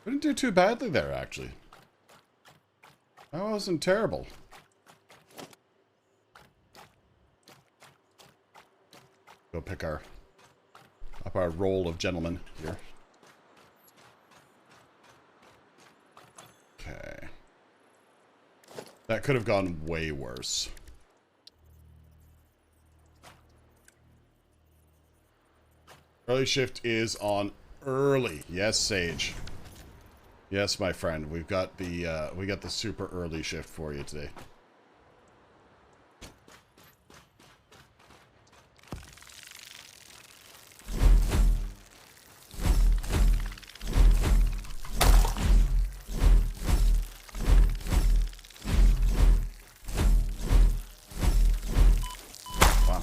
We didn't do too badly there, actually. That wasn't terrible. Go pick up our roll of gentlemen here. Okay. That could have gone way worse. Early shift is on early. Yes, Sage. Yes, my friend. We got the super early shift for you today. Wow.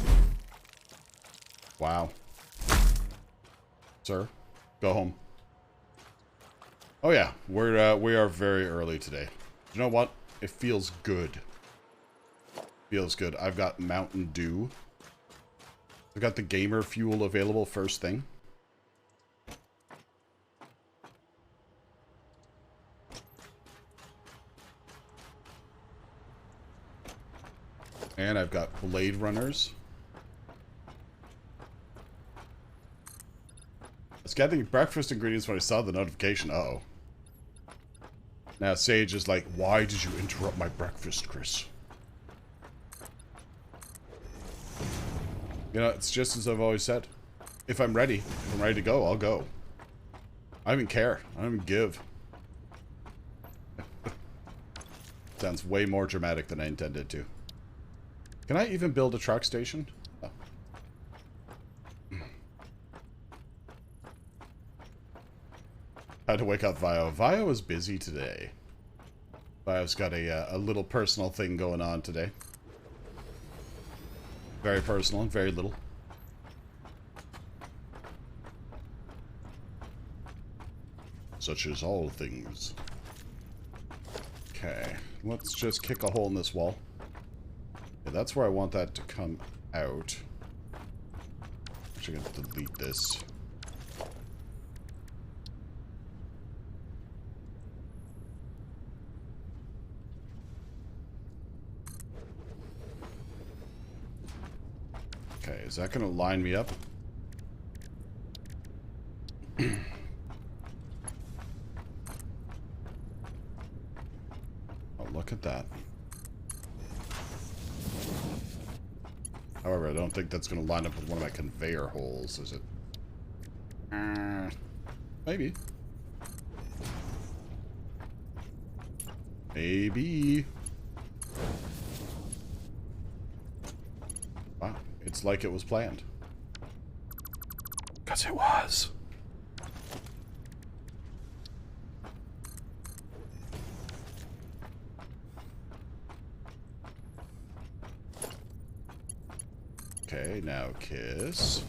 Wow. Sir, go home. Oh yeah, we are very early today. You know what? It feels good. Feels good. I've got Mountain Dew. I've got the gamer fuel available first thing. And I've got Blade Runners. I was getting breakfast ingredients when I saw the notification. Uh-oh. Now Sage is like, why did you interrupt my breakfast, Chris? You know, it's just as I've always said. If I'm ready to go, I'll go. I don't even care. I don't even give. Sounds way more dramatic than I intended to. Can I even build a truck station? Oh. Had to wake up Vio. Vio is busy today. Vio's got a little personal thing going on today. Very personal and very little. Such as all things. Okay, let's just kick a hole in this wall. Yeah, that's where I want that to come out. Actually, gonna delete this. Okay, is that gonna line me up? Oh, look at that. However, I don't think that's going to line up with one of my conveyor holes, is it? Maybe. Maybe. Wow, it's like it was planned. 'Cause it was. Okay, now kiss.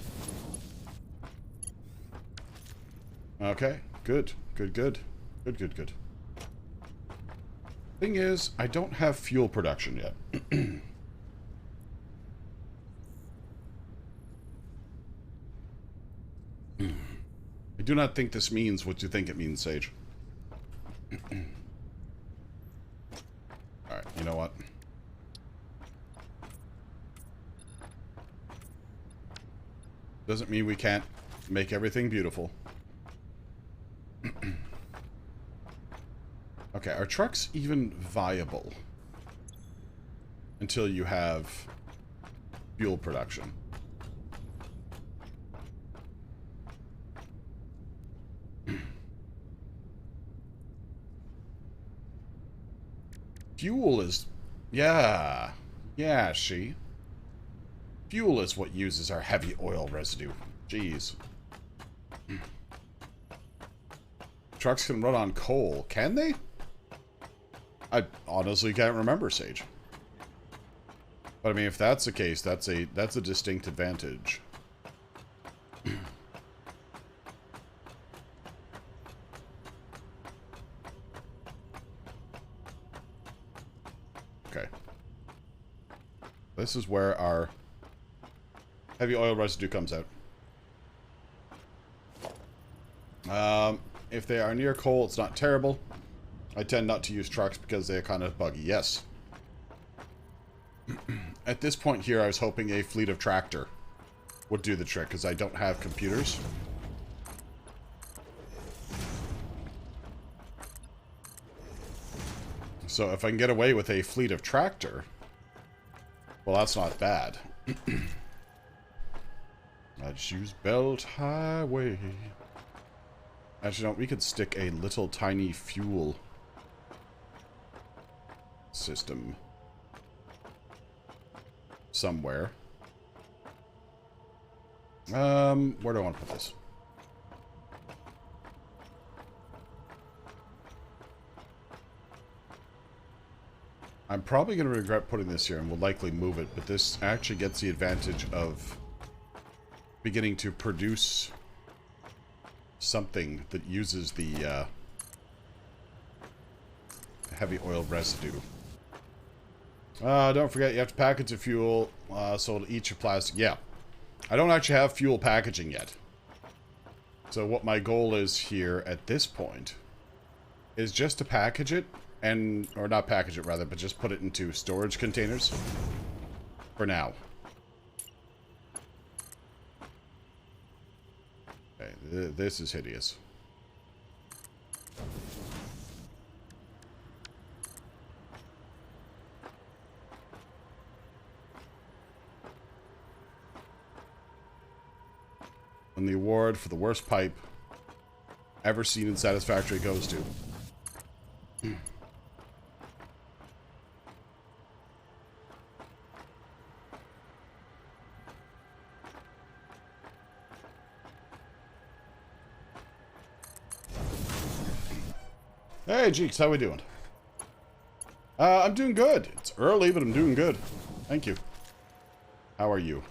Okay, good. Good, good. Good, good, good. Thing is, I don't have fuel production yet. I do not think this means what you think it means, Sage. Alright, you know what? Doesn't mean we can't make everything beautiful. Okay, are trucks even viable until you have fuel production? Fuel is... Yeah. Yeah, she. Fuel is what uses our heavy oil residue. Jeez. Trucks can run on coal. Can they? I honestly can't remember, Sage. But I mean, if that's the case, that's a distinct advantage. Okay. This is where our heavy oil residue comes out. If they are near coal, it's not terrible. I tend not to use trucks because they're kind of buggy. Yes. At this point here, I was hoping a fleet of tractor would do the trick, because I don't have computers. So if I can get away with a fleet of tractor, well, that's not bad. I just use Belt Highway. Actually, no, we could stick a little tiny fuel system somewhere. Where do I want to put this? I'm probably going to regret putting this here and will likely move it, but this actually gets the advantage of beginning to produce something that uses the heavy oil residue. Don't forget, you have to package the fuel, so it'll eat your plastic. Yeah. I don't actually have fuel packaging yet. So what my goal is here at this point is just to package it, and, or not package it rather, but just put it into storage containers for now. Okay, this is hideous. And the award for the worst pipe ever seen in Satisfactory goes to... Hey, Jeeks, how we doing? I'm doing good. It's early, but I'm doing good. Thank you. How are you?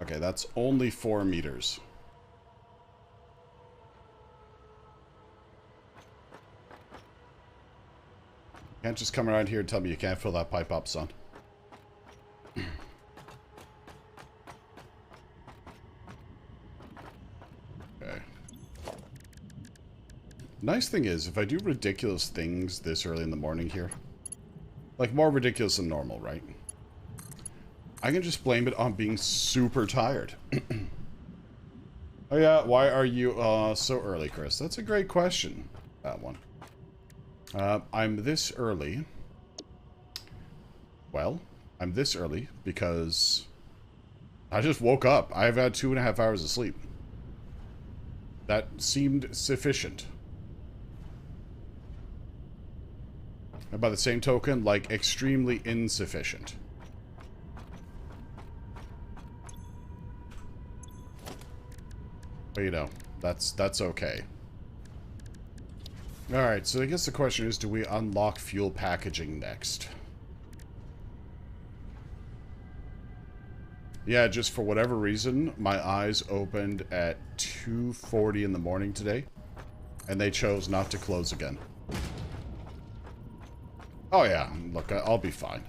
Okay, that's only 4 meters. Can't just come around here and tell me you can't fill that pipe up, son. Okay. Nice thing is, if I do ridiculous things this early in the morning here, like more ridiculous than normal, right? I can just blame it on being super tired. Oh yeah, why are you so early, Chris? That's a great question, that one. I'm this early. Well, I'm this early because I just woke up. I've had 2.5 hours of sleep. That seemed sufficient. And by the same token, like, extremely insufficient. But, you know, that's okay. Alright, so I guess the question is, do we unlock fuel packaging next? Yeah, just for whatever reason, my eyes opened at 2:40 in the morning today, and they chose not to close again. Oh yeah, look, I'll be fine.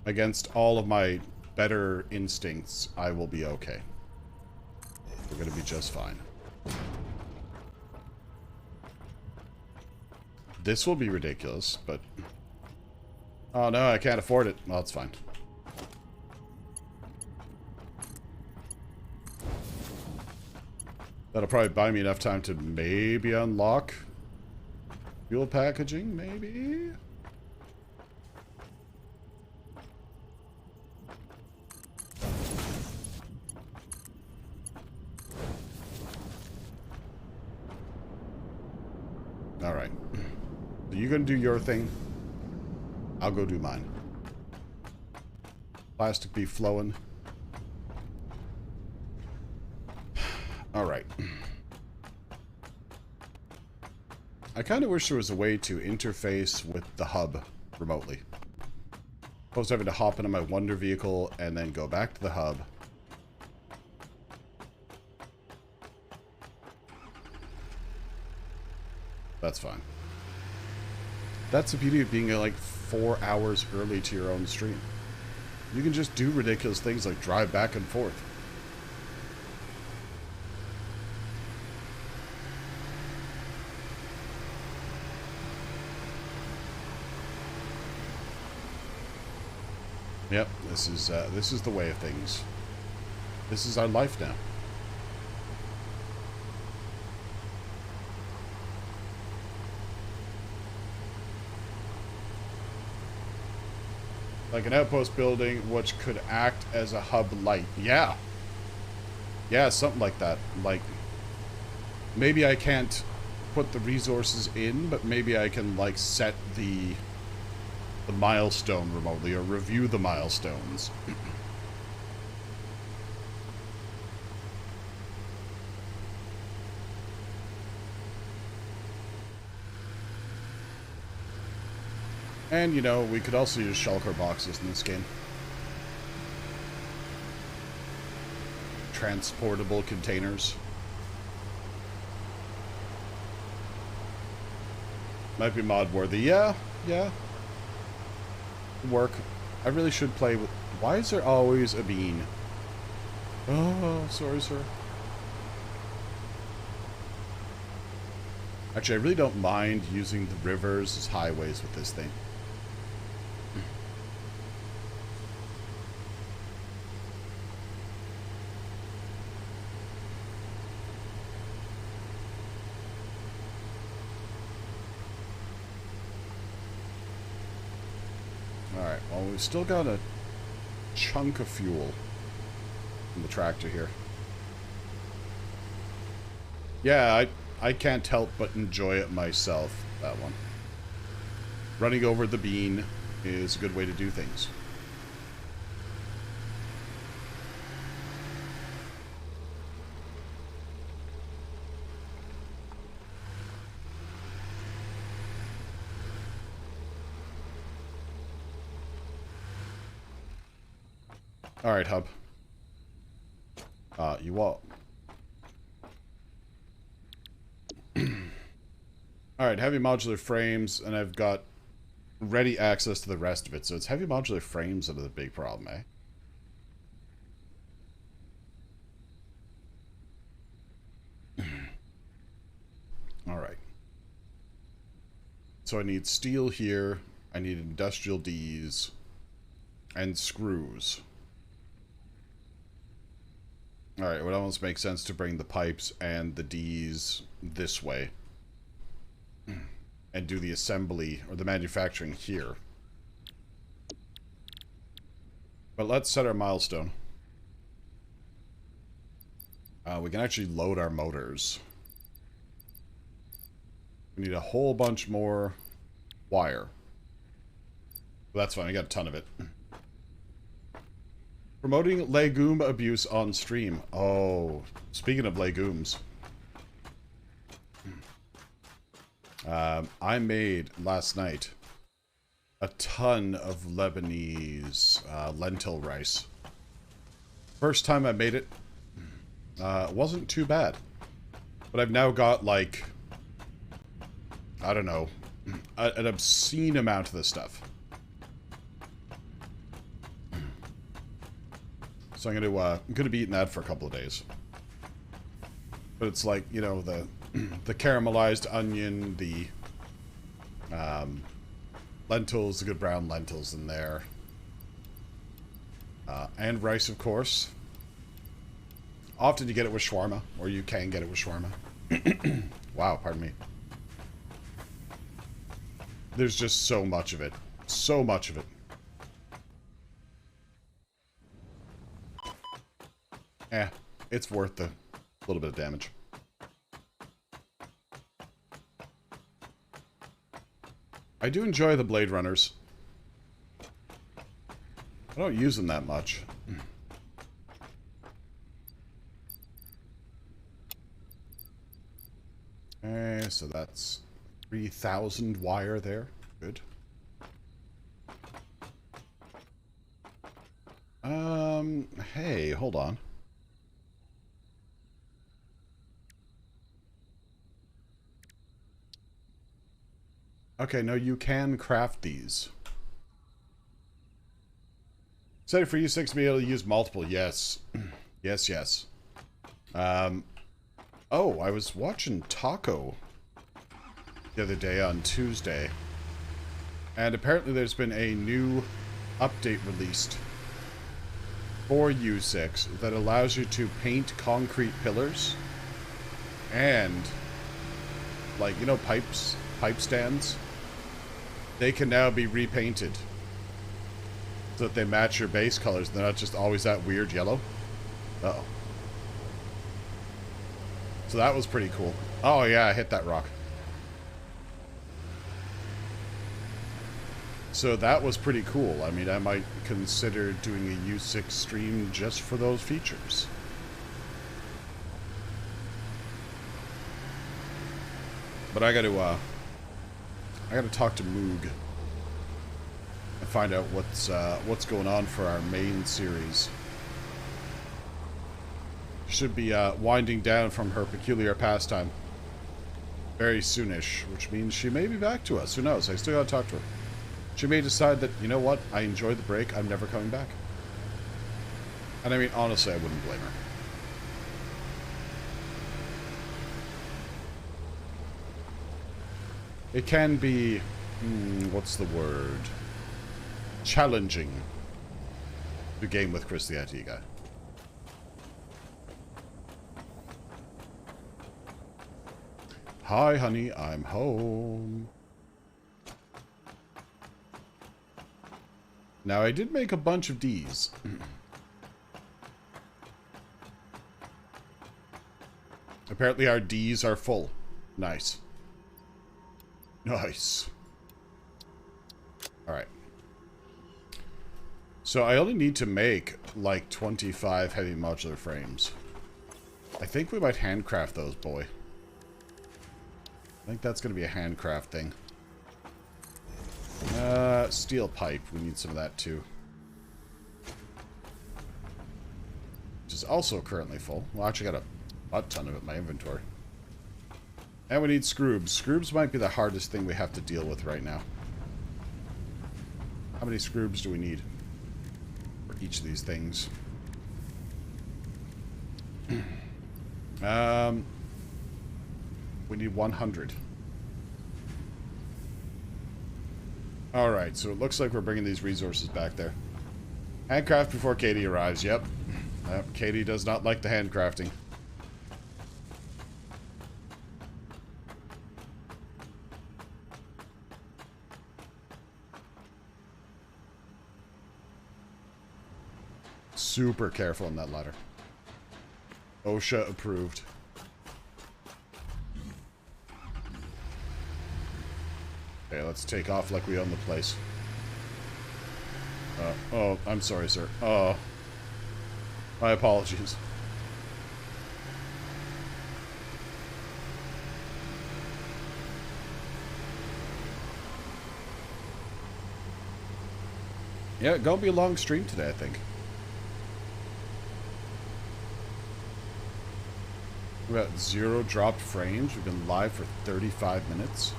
Against all of my better instincts, I will be okay. We're gonna be just fine. This will be ridiculous, but... Oh no, I can't afford it. Well, that's fine. That'll probably buy me enough time to maybe unlock fuel packaging, maybe? Alright. So you gonna do your thing? I'll go do mine. Plastic be flowing. Alright. I kind of wish there was a way to interface with the hub remotely. Opposed to having to hop into my Wonder vehicle and then go back to the hub. That's fine. That's the beauty of being like 4 hours early to your own stream. You can just do ridiculous things like drive back and forth. Yep, this is the way of things. This is our life now. Like an outpost building which could act as a hub light. Yeah. Yeah, something like that. Like, maybe I can't put the resources in, but maybe I can, like, set the milestone remotely, or review the milestones. And, you know, we could also use shulker boxes in this game. Transportable containers. Might be mod worthy. Yeah, yeah. Work. I really should play with... Why is there always a bean? Oh, sorry, sir. Actually, I really don't mind using the rivers as highways with this thing. Alright, well, we've still got a chunk of fuel in the tractor here. Yeah, I can't help but enjoy it myself, that one. Running over the bean is a good way to do things. Alright, hub. You all... Alright, heavy modular frames, and I've got ready access to the rest of it. So it's heavy modular frames that are the big problem, eh? Alright. So I need steel here, I need industrial Ds, and screws. Alright, it would almost make sense to bring the pipes and the Ds this way. And do the assembly, or the manufacturing here. But let's set our milestone. We can actually load our motors. We need a whole bunch more wire. But that's fine, I got a ton of it. Promoting legume abuse on stream. Oh, speaking of legumes. I made, last night, a ton of Lebanese lentil rice. First time I made it, wasn't too bad. But I've now got, like, I don't know, an obscene amount of this stuff. So I'm gonna be eating that for a couple of days. But it's like, you know, the caramelized onion, the lentils, the good brown lentils in there. And rice, of course. Often you get it with shawarma, or you can get it with shawarma. Wow, pardon me. There's just so much of it. So much of it. It's worth the little bit of damage. I do enjoy the Blade Runners. I don't use them that much. Okay, so that's 3,000 wire there. Good. Hey, hold on. Okay, no, you can craft these. Excited for U6 to be able to use multiple. Yes. Yes, yes. Oh, I was watching Taco the other day on Tuesday. And apparently there's been a new update released for U6 that allows you to paint concrete pillars and, like, you know, pipe stands? They can now be repainted so that they match your base colors. They're not just always that weird yellow. Uh-oh. So that was pretty cool. Oh yeah, I hit that rock. So that was pretty cool. I mean, I might consider doing a U6 stream just for those features. But I gotta talk to Moog and find out what's going on for our main series. Should be winding down from her peculiar pastime very soonish, which means she may be back to us. Who knows? I still gotta talk to her. She may decide that, you know what, I enjoyed the break, I'm never coming back. And I mean, honestly, I wouldn't blame her. It can be, what's the word? Challenging to game with Chris the IT guy. Hi, honey, I'm home. Now, I did make a bunch of Ds. Apparently, our Ds are full. Nice. Nice. Alright. So, I only need to make, like, 25 heavy modular frames. I think we might handcraft those, boy. I think that's going to be a handcraft thing. Steel pipe. We need some of that too. Which is also currently full. Well, I actually got a butt ton of it in my inventory. And we need scroobs. Scroobs might be the hardest thing we have to deal with right now. How many scroobs do we need for each of these things? We need 100. Alright, so it looks like we're bringing these resources back there. Handcraft before Katie arrives, yep. Katie does not like the handcrafting. Super careful on that ladder. OSHA approved. Okay, let's take off like we own the place. Oh, I'm sorry, sir. Oh. My apologies. Yeah, gonna be a long stream today, I think. We got 0 dropped frames. We've been live for 35 minutes.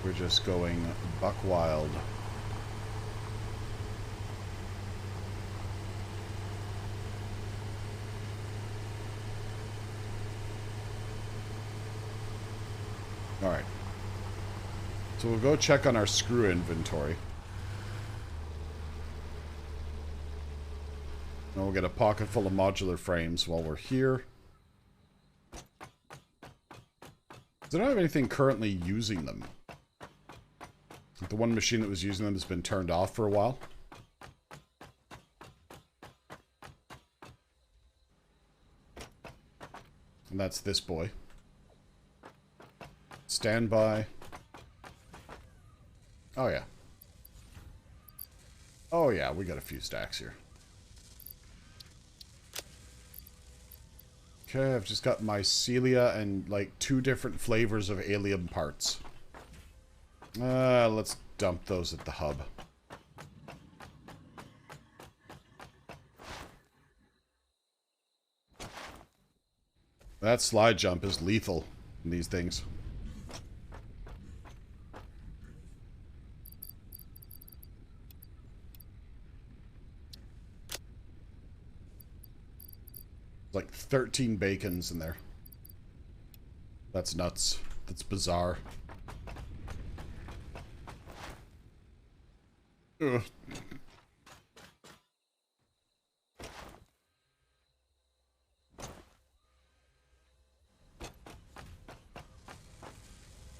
We're just going buck wild. Alright. So we'll go check on our screw inventory. And we'll get a pocket full of modular frames while we're here. I don't have anything currently using them. The one machine that was using them has been turned off for a while. And that's this boy. Standby. Oh yeah. Oh yeah, we got a few stacks here. Okay, I've just got mycelia and like 2 different flavors of alien parts. Let's dump those at the hub. That slide jump is lethal. in these things. Like 13 bacons in there. That's nuts. That's bizarre. Ugh.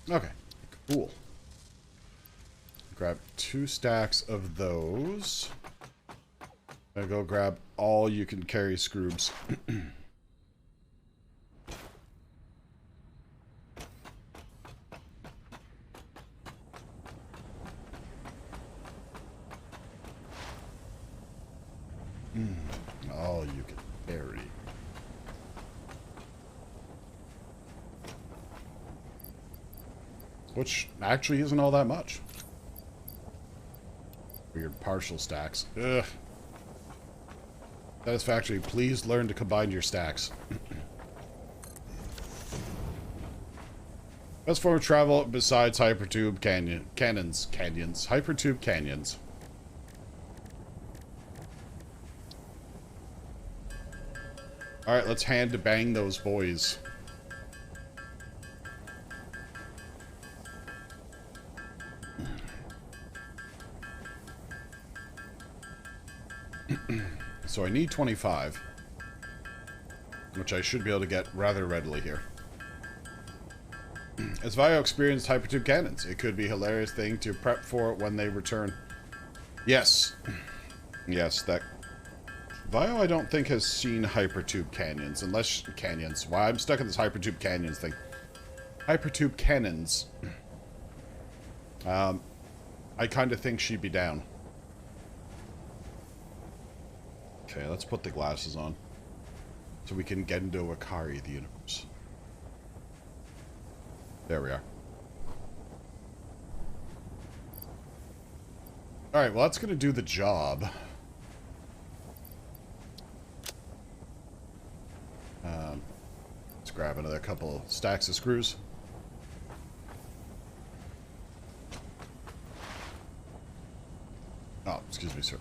Okay, cool. Grab 2 stacks of those. Gonna go grab all you can carry scroobs. All you can carry. Which actually isn't all that much. Weird partial stacks. Ugh. Satisfactory, please learn to combine your stacks. Best form of travel besides hypertube canyons. Hypertube canyons. Alright, let's hand to bang those boys. So I need 25, which I should be able to get rather readily here. As Vio experienced hypertube cannons, it could be a hilarious thing to prep for when they return. Yes. Yes, that... Vio, I don't think, has seen hypertube canyons, unless... Canyons. Why, I'm stuck in this hypertube canyons thing. Hypertube cannons. I kind of think she'd be down. Okay, let's put the glasses on. So we can get into Akari, the universe. There we are. Alright, well that's gonna do the job. Let's grab another couple stacks of screws. Oh, excuse me, sir.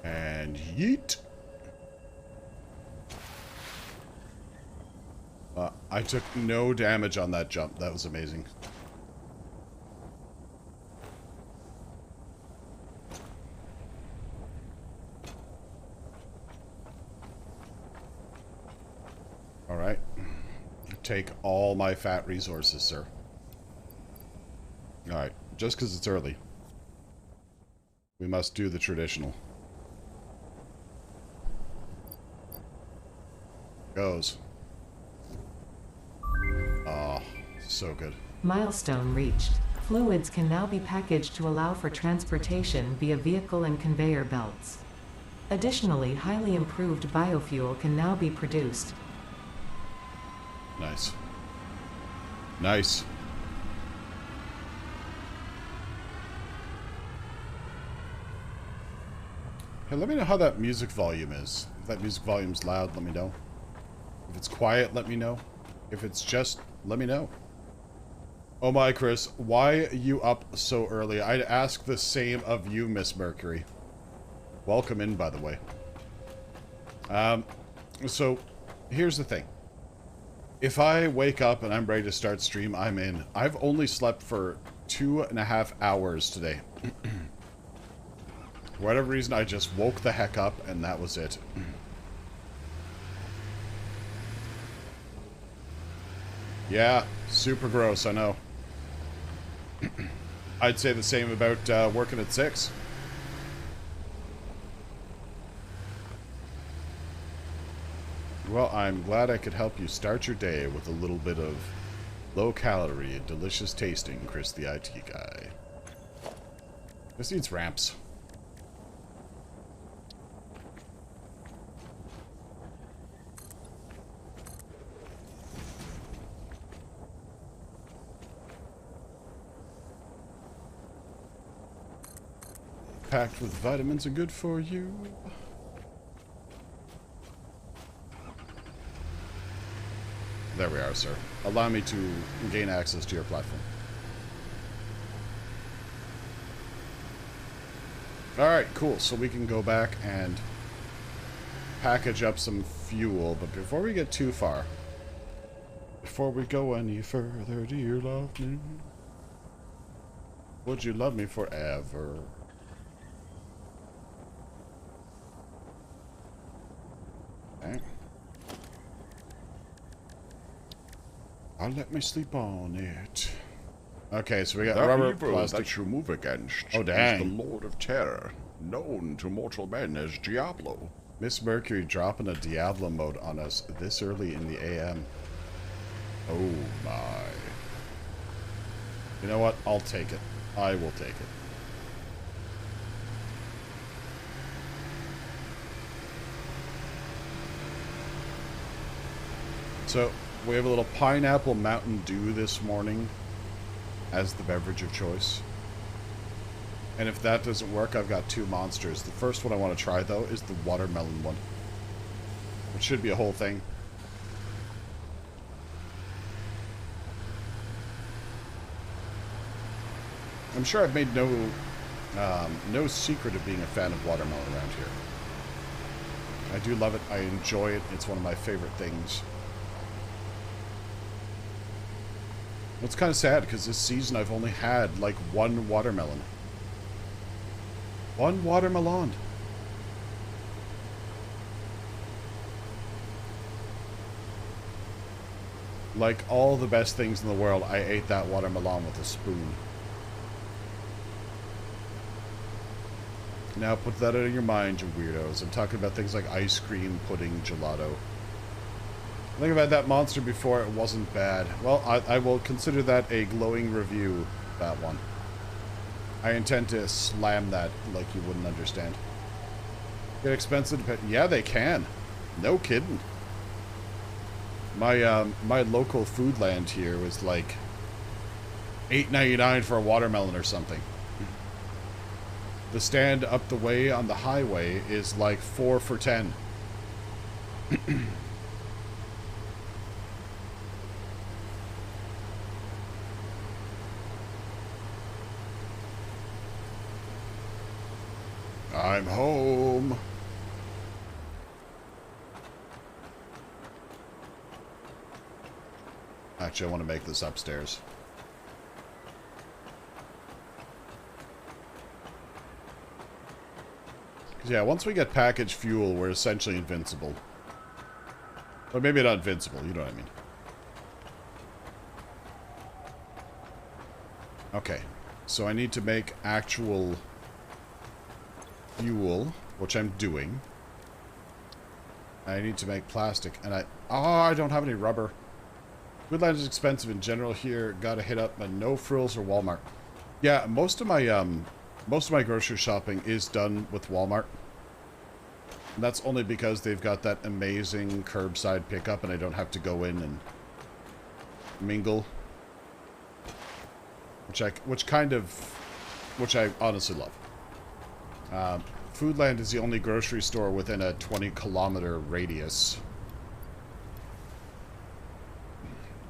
And yeet. I took no damage on that jump. That was amazing. All right. Take all my fat resources, sir. All right. Just because it's early, we must do the traditional. Goes. Oh, so good. Milestone reached. Fluids can now be packaged to allow for transportation via vehicle and conveyor belts. Additionally, highly improved biofuel can now be produced. Nice. Nice. Hey, let me know how that music volume is. If that music volume's loud, let me know. If it's quiet, let me know. If it's just, let me know. Oh my, Chris, why are you up so early? I'd ask the same of you, Miss Mercury. Welcome in, by the way. So, here's the thing. If I wake up and I'm ready to start stream, I'm in. I've only slept for 2.5 hours today. For whatever reason, I just woke the heck up, and that was it. Yeah, super gross, I know. I'd say the same about working at 6. Well, I'm glad I could help you start your day with a little bit of low-calorie and delicious tasting, Chris the IT guy. This needs ramps. Packed with vitamins are good for you. There we are, sir. Allow me to gain access to your platform. Alright, cool. So we can go back and package up some fuel. But before we get too far, before we go any further, do you love me? Would you love me forever? Okay. I'll let me sleep on it. Okay, so we got rubber, plastic. That you move against Oh, dang. is the Lord of Terror, known to mortal men as Diablo. Miss Mercury dropping a Diablo mode on us this early in the AM. Oh my. You know what? I'll take it. I will take it. So, we have a little pineapple Mountain Dew this morning as the beverage of choice. And if that doesn't work, I've got two monsters. The first one I want to try, though, is the watermelon one. Which should be a whole thing. I'm sure I've made no secret of being a fan of watermelon around here. I do love it. I enjoy it. It's one of my favorite things. It's kind of sad because this season I've only had like one watermelon. One watermelon. Like all the best things in the world, I ate that watermelon with a spoon. Now put that out of your mind, you weirdos. I'm talking about things like ice cream, pudding, gelato. I think I've had that monster before. It wasn't bad. Well, I will consider that a glowing review, that one. I intend to slam that like you wouldn't understand. Get expensive to pet. Yeah, they can. No kidding. My local Foodland here was like $8.99 for a watermelon or something. The stand up the way on the highway is like 4 for $10. I'm home. Actually, I want to make this upstairs. Yeah, once we get packaged fuel, we're essentially invincible. Or maybe not invincible, you know what I mean. Okay, so I need to make actual fuel, which I'm doing. I need to make plastic, and I don't have any rubber. Foodland is expensive in general here. Gotta hit up a No Frills or Walmart. Yeah, most of my grocery shopping is done with Walmart. And that's only because they've got that amazing curbside pickup and I don't have to go in and mingle. Which I honestly love. Foodland is the only grocery store within a 20-kilometer radius.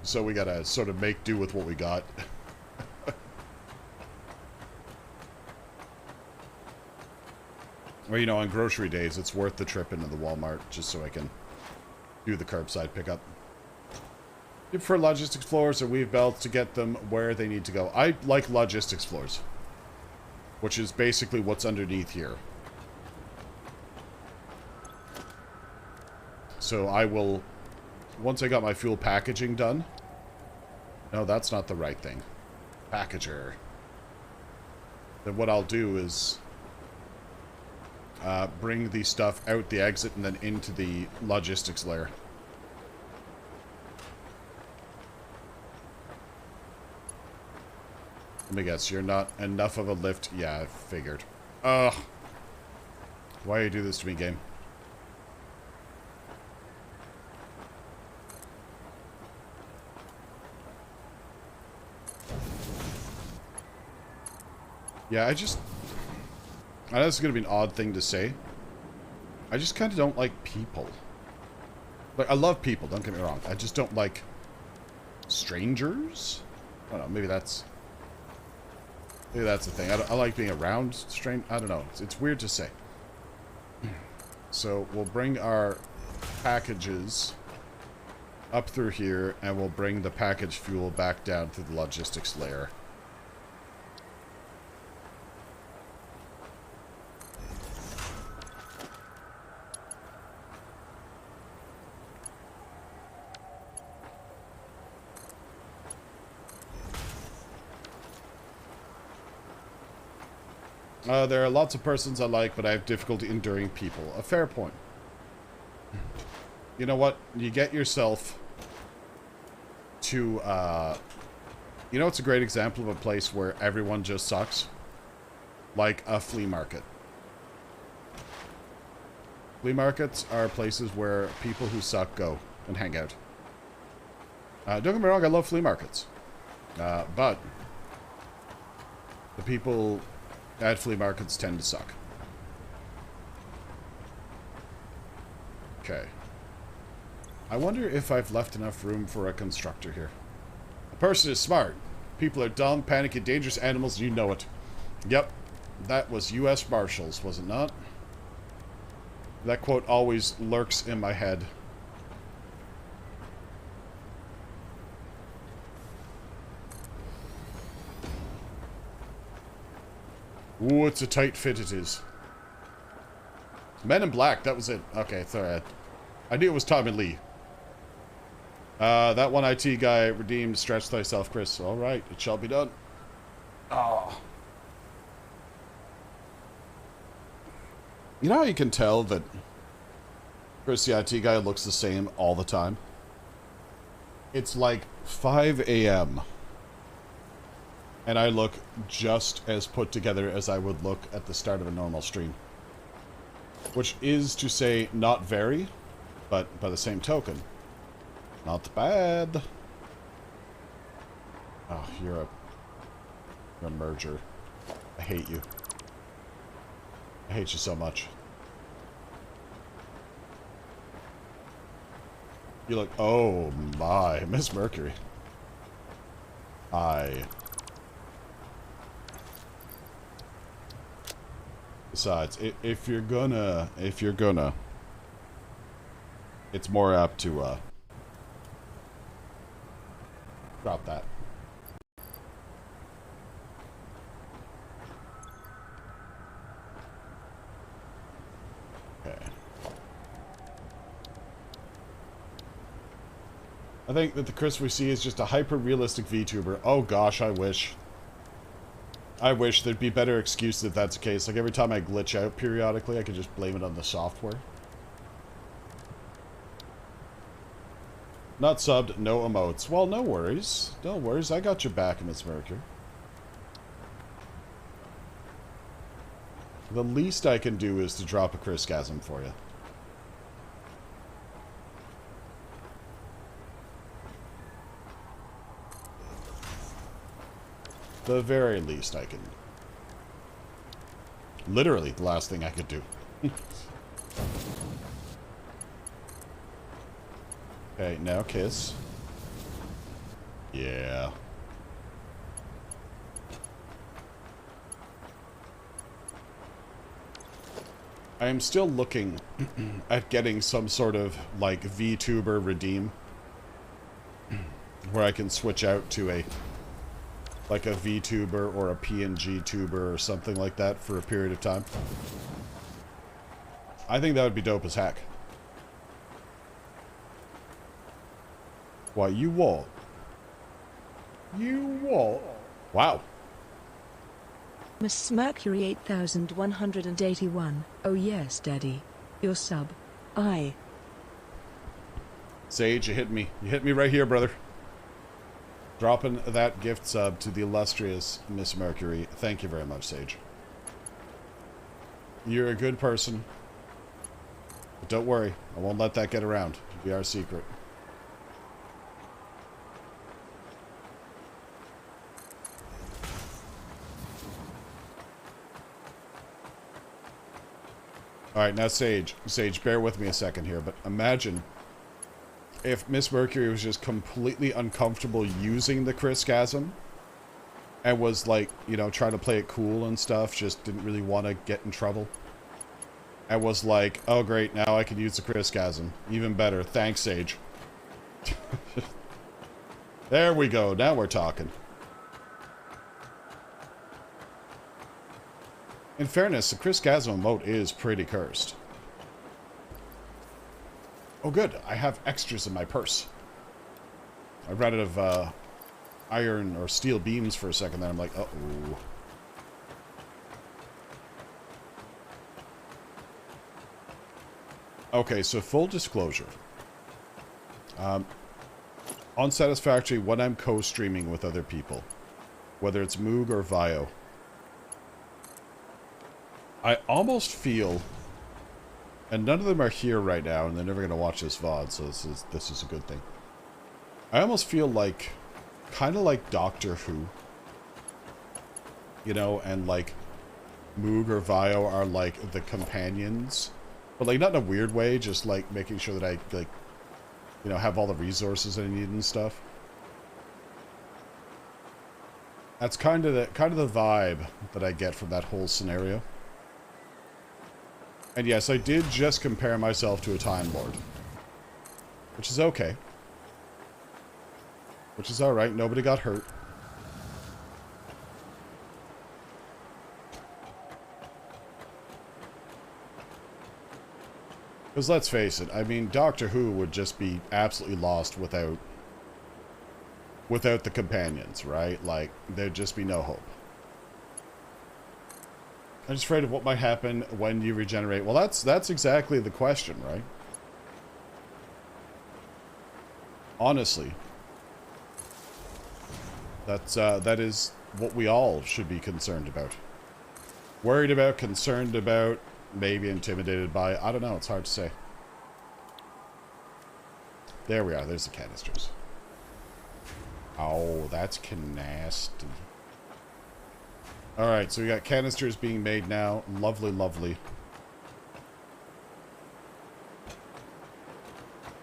So we gotta sort of make do with what we got. Or, you know, on grocery days, it's worth the trip into the Walmart just so I can do the curbside pickup. You prefer logistics floors or weave belts to get them where they need to go? I like logistics floors, which is basically what's underneath here. So I will, once I got my fuel packaging done. No, that's not the right thing. Packager. Then what I'll do is bring the stuff out the exit and then into the logistics layer. Let me guess, you're not enough of a lift? Yeah, I figured. Ugh. Why do you do this to me, game? Yeah, I know this is going to be an odd thing to say. I just kind of don't like people. Like, I love people, don't get me wrong. I just don't like strangers? I don't know, maybe that's the thing. I like being around I don't know. It's weird to say. So we'll bring our packages up through here, and we'll bring the package fuel back down through the logistics layer. There are lots of persons I like, but I have difficulty enduring people. A fair point. You know what? You get yourself to, you know, it's a great example of a place where everyone just sucks. Like a flea market. Flea markets are places where people who suck go and hang out. Don't get me wrong, I love flea markets. But the people at flea markets tend to suck. Okay. I wonder if I've left enough room for a constructor here. A person is smart. People are dumb, panicky, dangerous animals, you know it. Yep. That was U.S. Marshals, was it not? That quote always lurks in my head. Ooh, it's a tight fit it is. Men in Black, that was it. Okay, sorry. I knew it was Tommy Lee. That one IT guy redeemed. Stretch thyself, Chris. Alright, it shall be done. Oh. You know how you can tell that Chris the IT guy looks the same all the time? It's like 5 a.m. and I look just as put together as I would look at the start of a normal stream. Which is to say, not very, but by the same token, not bad. Oh, you're a merger. I hate you. I hate you so much. You look, oh my, Miss Mercury. Besides, if you're gonna, it's more apt to, drop that. Okay. I think that the Chris we see is just a hyper-realistic VTuber. Oh gosh, I wish. I wish there'd be better excuse if that's the case. Like every time I glitch out periodically, I could just blame it on the software. Not subbed, no emotes. Well, no worries. No worries, I got your back, Miss Mercury. The least I can do is to drop a Chrisgasm for you. The very least I can. Literally the last thing I could do. Okay, now kiss. Yeah. I am still looking at getting some sort of, like, VTuber redeem. Where I can switch out to a... like a VTuber or a PNG tuber or something like that for a period of time. I think that would be dope as heck. Why, you won't. You won't. Wow. Miss Mercury 8181. Oh yes, Daddy. Your sub. Sage, you hit me. You hit me right here, brother. Dropping that gift sub to the illustrious Miss Mercury. Thank you very much, Sage. You're a good person. But don't worry, I won't let that get around. It'll be our secret. Alright, now Sage. Sage, bear with me a second here, but imagine if Miss Mercury was just completely uncomfortable using the Crisgasm and was like, you know, trying to play it cool and stuff, just didn't really want to get in trouble. And was like, oh great, now I can use the Crisgasm. Even better. Thanks, Sage. There we go. Now we're talking. In fairness, the Crisgasm emote is pretty cursed. Oh good, I have extras in my purse. I ran out of iron or steel beams for a second there. I'm like, uh-oh. Okay, so full disclosure. On Satisfactory, when I'm co-streaming with other people, whether it's Moog or Vio, I almost feel, and none of them are here right now, and they're never going to watch this VOD, so this is a good thing. I almost feel like, kind of like Doctor Who, you know, and like Moog or Vio are like the companions, but like not in a weird way, just like making sure that I like, you know, have all the resources I need and stuff. That's kind of the vibe that I get from that whole scenario. And yes, I did just compare myself to a Time Lord, which is okay. Which is alright, nobody got hurt. Because let's face it, I mean, Doctor Who would just be absolutely lost without the companions, right? Like, there'd just be no hope. I'm just afraid of what might happen when you regenerate. Well, that's exactly the question, right? Honestly. That is what we all should be concerned about. Worried about, concerned about, maybe intimidated by. I don't know, it's hard to say. There we are, there's the canisters. Oh, that's nasty. Alright, so we got canisters being made now. Lovely, lovely.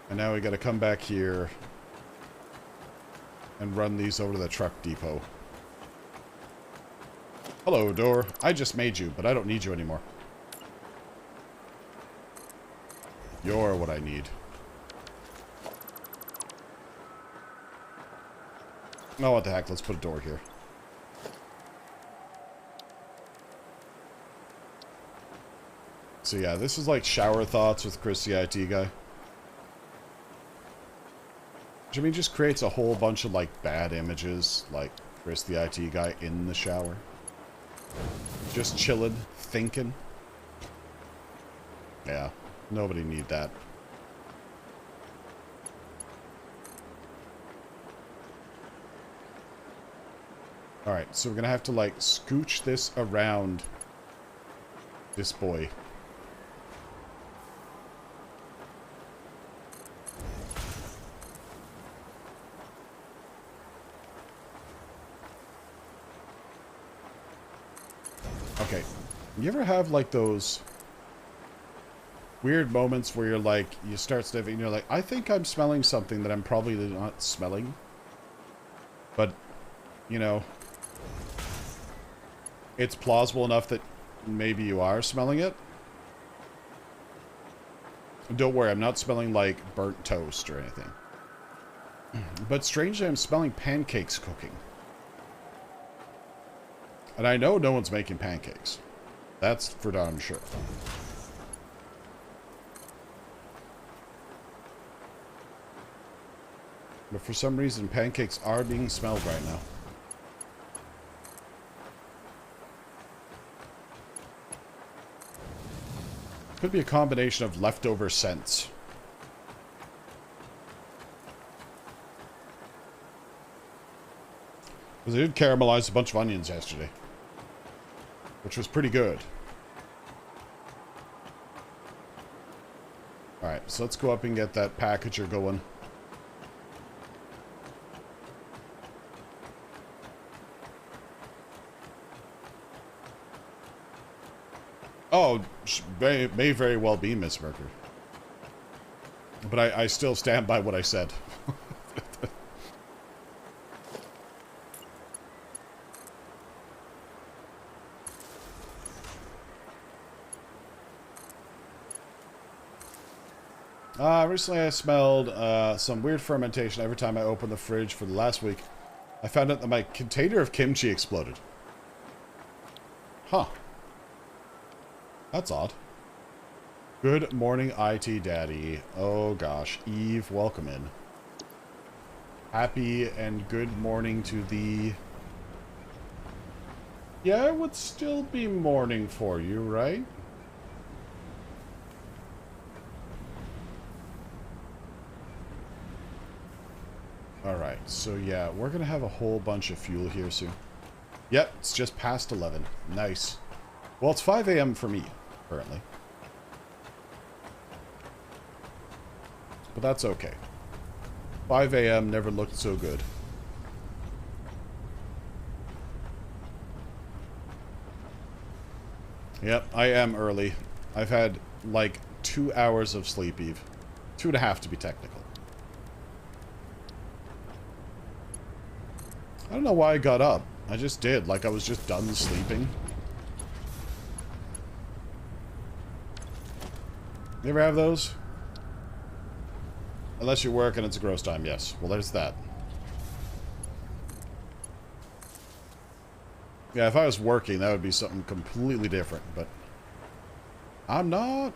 And now we gotta come back here and run these over to the truck depot. Hello, door. I just made you, but I don't need you anymore. You're what I need. Oh, what the heck? Let's put a door here. So yeah, this is like shower thoughts with Chris the IT guy. Which, I mean, just creates a whole bunch of like bad images, like Chris the IT guy in the shower. Just chilling, thinking. Yeah, nobody need that. Alright, so we're gonna have to like scooch this around this boy. Okay, you ever have like those weird moments where you're like, you start sniffing and you're like, I think I'm smelling something that I'm probably not smelling. But, you know, it's plausible enough that maybe you are smelling it. Don't worry, I'm not smelling like burnt toast or anything. But strangely, I'm smelling pancakes cooking. And I know no one's making pancakes. That's for darn sure. But for some reason, pancakes are being smelled right now. Could be a combination of leftover scents. Because I did caramelize a bunch of onions yesterday. Which was pretty good. Alright, so let's go up and get that packager going. Oh, may very well be Miss Mercury. But I still stand by what I said. Recently I smelled some weird fermentation every time I opened the fridge for the last week. I found out that my container of kimchi exploded. Huh. That's odd. Good morning, IT Daddy. Oh gosh. Eve, welcome in. Happy and good morning to thee. Yeah, it would still be morning for you, right? Alright, so yeah, we're gonna have a whole bunch of fuel here soon. Yep, it's just past 11. Nice. Well, it's 5 a.m. for me, currently. But that's okay. 5 a.m. never looked so good. Yep, I am early. I've had, like, 2 hours of sleep, Eve. 2.5 to be technical. I don't know why I got up. I just did, like I was just done sleeping. You ever have those? Unless you work and it's a gross time, yes. Well, there's that. Yeah, if I was working, that would be something completely different, but I'm not.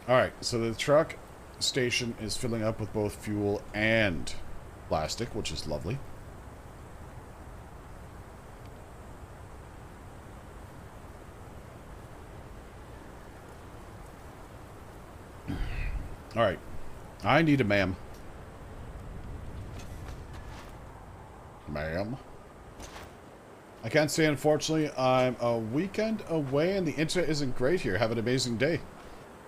Alright, so the truck station is filling up with both fuel and plastic, which is lovely. Alright. I need a ma'am. Ma'am. I can't stay, unfortunately. I'm a weekend away and the internet isn't great here. Have an amazing day.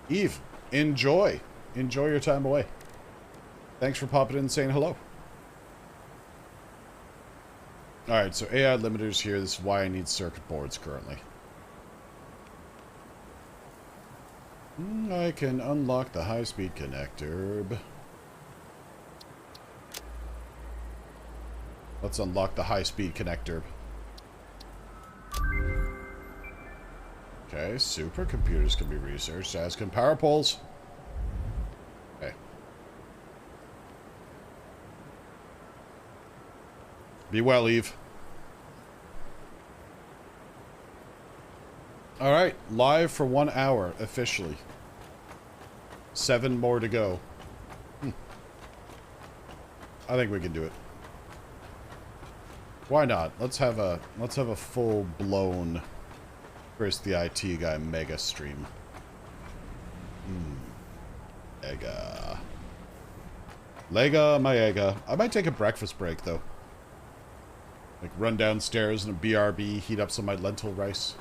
Eve, enjoy. Enjoy your time away. Thanks for popping in and saying hello. Alright, so AI limiters here. This is why I need circuit boards currently. I can unlock the high-speed connector. Let's unlock the high-speed connector. Okay, supercomputers can be researched, as can power poles. Okay. Be well, Eve. Alright, live for 1 hour, officially. 7 more to go. I think we can do it. Why not? Let's have a full-blown Chris the IT guy mega stream. Ega. Lega my ega. I might take a breakfast break though. Like run downstairs in a BRB, heat up some of my lentil rice.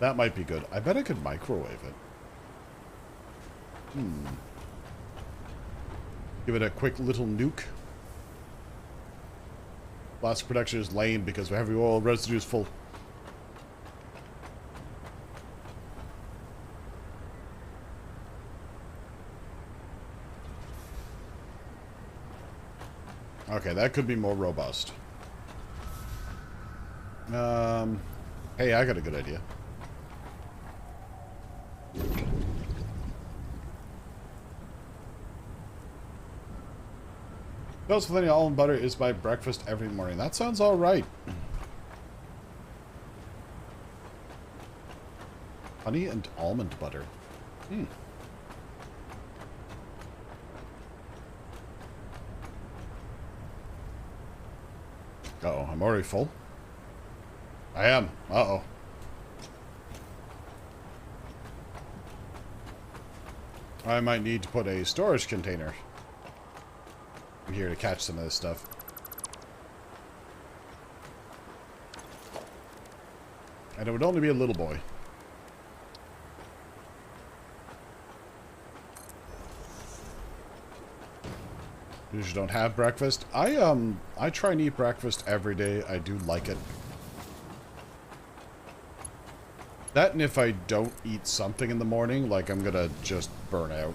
That might be good. I bet I could microwave it. Give it a quick little nuke. Plastic production is lame because heavy oil residue is full. Okay, that could be more robust. Hey, I got a good idea. Toast with any almond butter is my breakfast every morning. That sounds alright. Honey and almond butter. Uh-oh, I'm already full. I am. Uh-oh. I might need to put a storage container here to catch some of this stuff. And it would only be a little boy. You just don't have breakfast. I try and eat breakfast every day. I do like it. That, and if I don't eat something in the morning, like, I'm gonna just burn out.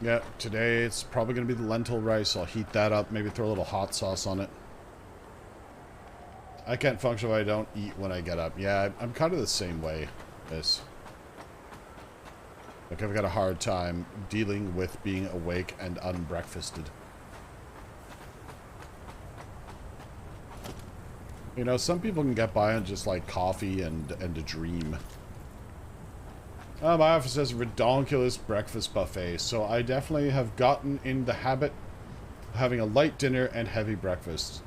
Yeah, today it's probably gonna be the lentil rice. I'll heat that up, maybe throw a little hot sauce on it. I can't function if I don't eat when I get up. Yeah, I'm kind of the same way as... Like, I've got a hard time dealing with being awake and unbreakfasted. You know, some people can get by on just, like, coffee and a dream. My office has a redonkulous breakfast buffet, so I definitely have gotten in the habit of having a light dinner and heavy breakfast.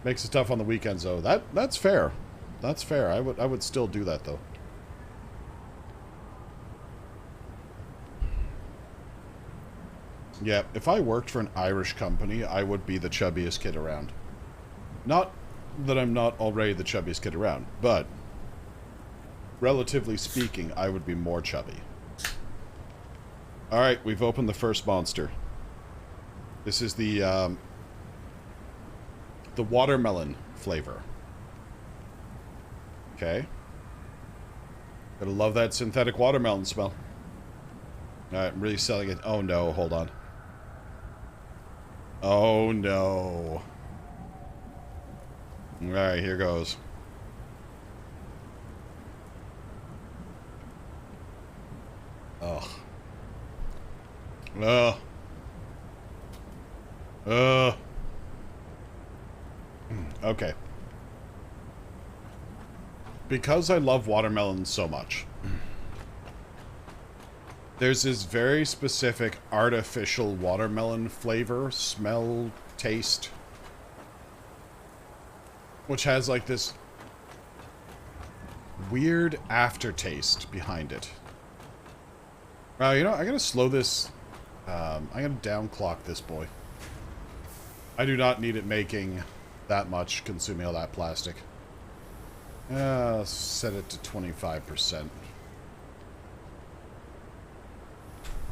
Makes it tough on the weekends, though. That's fair. That's fair. I would still do that, though. Yeah, if I worked for an Irish company, I would be the chubbiest kid around. Not that I'm not already the chubbiest kid around, but relatively speaking, I would be more chubby. Alright, we've opened the first monster. This is the watermelon flavor. Okay. Gotta love that synthetic watermelon smell. Alright, I'm really selling it. Oh no, hold on. Oh no. Alright, here goes. Ugh. Ugh. Ugh. Okay. Because I love watermelon so much, there's this very specific artificial watermelon flavor, smell, taste, which has like this weird aftertaste behind it. Well, you know, I'm gonna slow this. I'm gonna downclock this boy. I do not need it making that much, consuming all that plastic. Set it to 25%.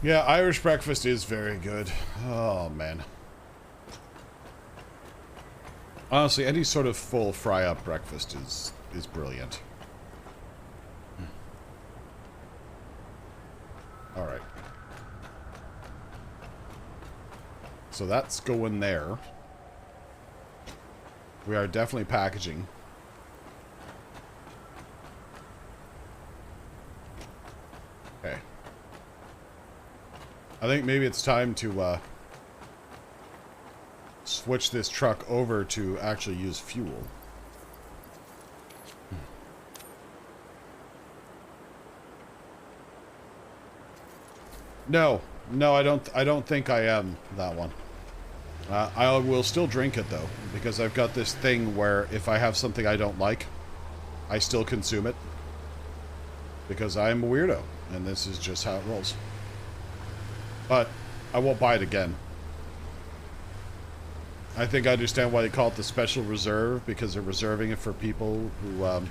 Yeah, Irish breakfast is very good. Oh, man. Honestly, any sort of full fry-up breakfast is brilliant. Alright. So that's going there. We are definitely packaging. Okay. I think maybe it's time to switch this truck over to actually use fuel. No, I don't think I am that one. I will still drink it though, because I've got this thing where if I have something I don't like, I still consume it. Because I am a weirdo, and this is just how it rolls. But I won't buy it again. I think I understand why they call it the special reserve, because they're reserving it for people who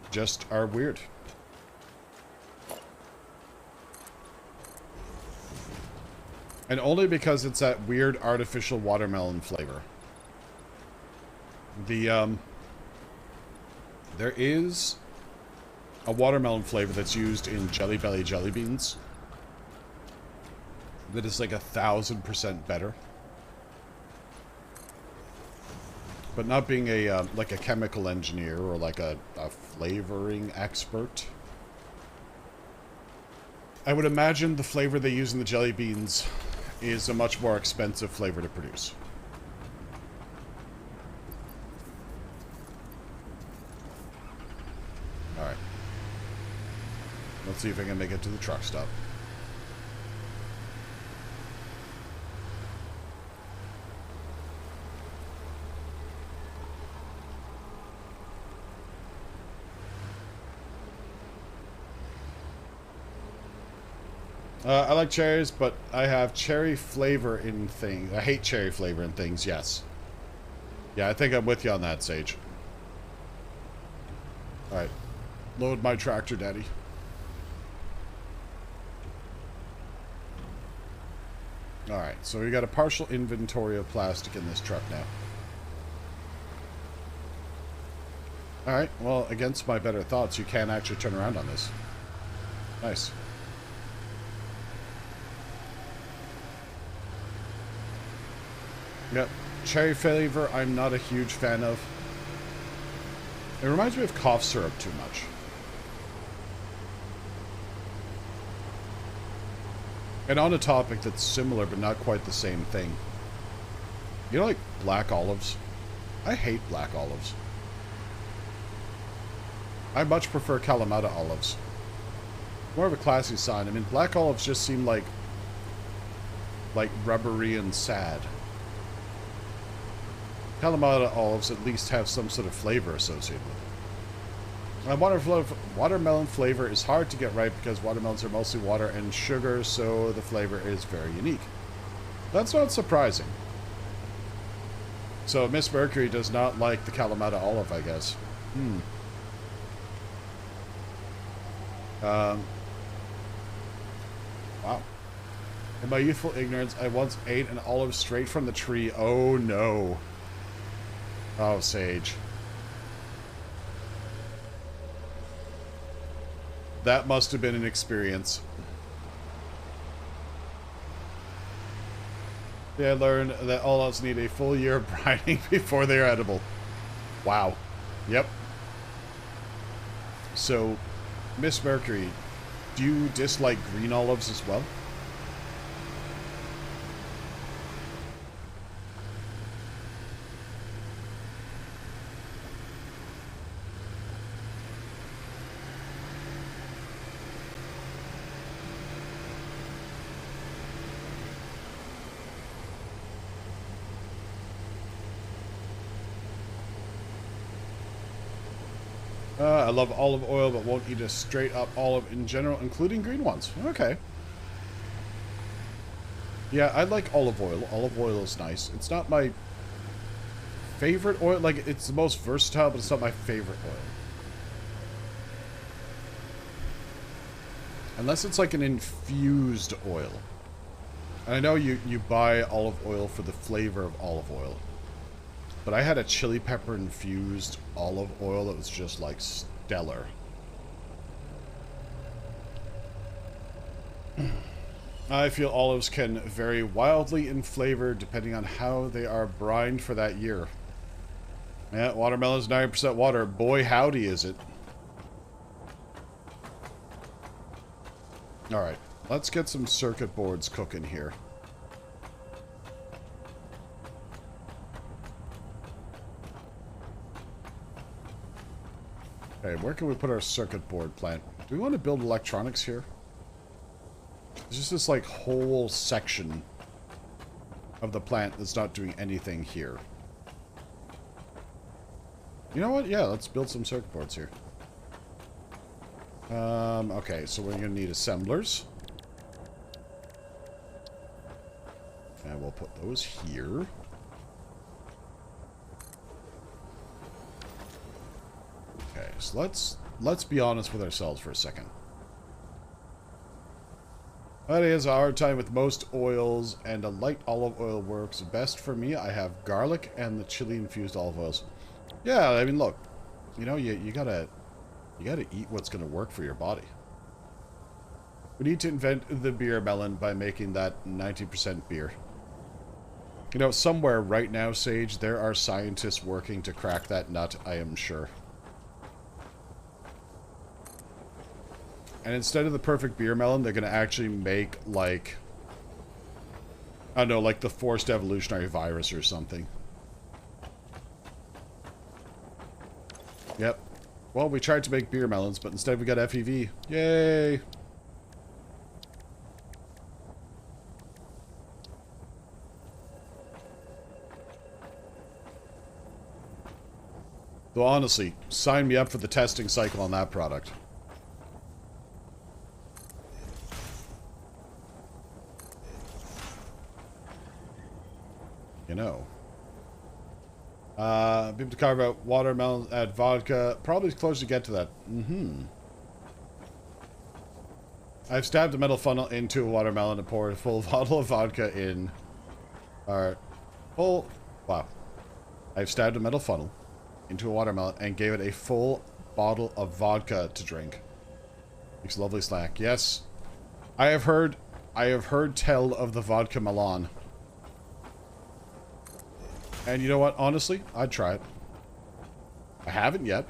just are weird. And only because it's that weird artificial watermelon flavor. There is a watermelon flavor that's used in Jelly Belly jelly beans that is like 1,000% better. But not being a like a chemical engineer or like a flavoring expert, I would imagine the flavor they use in the jelly beans is a much more expensive flavor to produce. Alright. Let's see if I can make it to the truck stop. I like cherries, but I have cherry flavor in things. I hate cherry flavor in things, yes. Yeah, I think I'm with you on that, Sage. Alright. Load my tractor, Daddy. Alright, so we got a partial inventory of plastic in this truck now. Alright, well, against my better thoughts, you can actually turn around on this. Nice. Yep. Cherry flavor, I'm not a huge fan of. It reminds me of cough syrup too much. And on a topic that's similar but not quite the same thing. You know, like black olives? I hate black olives. I much prefer Kalamata olives. More of a classy sign. I mean, black olives just seem like rubbery and sad. Kalamata olives at least have some sort of flavor associated with it. Watermelon flavor is hard to get right because watermelons are mostly water and sugar, so the flavor is very unique. That's not surprising. So Miss Mercury does not like the Kalamata olive, I guess. Wow. In my youthful ignorance, I once ate an olive straight from the tree. Oh no. Oh, Sage. That must have been an experience. Yeah, I learned that olives need a full year of brining before they're edible. Wow. Yep. So, Miss Mercury, do you dislike green olives as well? I love olive oil, but won't eat a straight-up olive in general, including green ones. Okay. Yeah, I like olive oil. Olive oil is nice. It's not my favorite oil. Like, it's the most versatile, but it's not my favorite oil. Unless it's like an infused oil. And I know you buy olive oil for the flavor of olive oil. But I had a chili pepper infused olive oil that was just like stellar. I feel olives can vary wildly in flavor depending on how they are brined for that year. Yeah, watermelon's 90% water. Boy, howdy is it. Alright, let's get some circuit boards cooking here. Okay, where can we put our circuit board plant? Do we want to build electronics here? There's just this, like, whole section of the plant that's not doing anything here. You know what? Yeah, let's build some circuit boards here. Okay, so we're going to need assemblers. And we'll put those here. Okay, so let's be honest with ourselves for a second. That is a hard time with most oils, and a light olive oil works best for me. I have garlic and the chili infused olive oils. Yeah, I mean, look, you know, you gotta eat what's gonna work for your body. We need to invent the beer melon by making that 90% beer. You know, somewhere right now, Sage, there are scientists working to crack that nut, I am sure. And instead of the perfect beer melon, they're going to actually make, like, I don't know, like the forced evolutionary virus or something. Yep. Well, we tried to make beer melons, but instead we got FEV. Yay! Though honestly, sign me up for the testing cycle on that product. You know. People to carve out watermelon, add vodka. Probably close to get to that. I've stabbed a metal funnel into a watermelon and poured a full bottle of vodka in. Alright. Full. Wow. I've stabbed a metal funnel. into a watermelon and gave it a full bottle of vodka to drink. Makes a lovely snack. Yes, I have heard tell of the vodka melon. And you know what? Honestly, I'd try it. I haven't yet.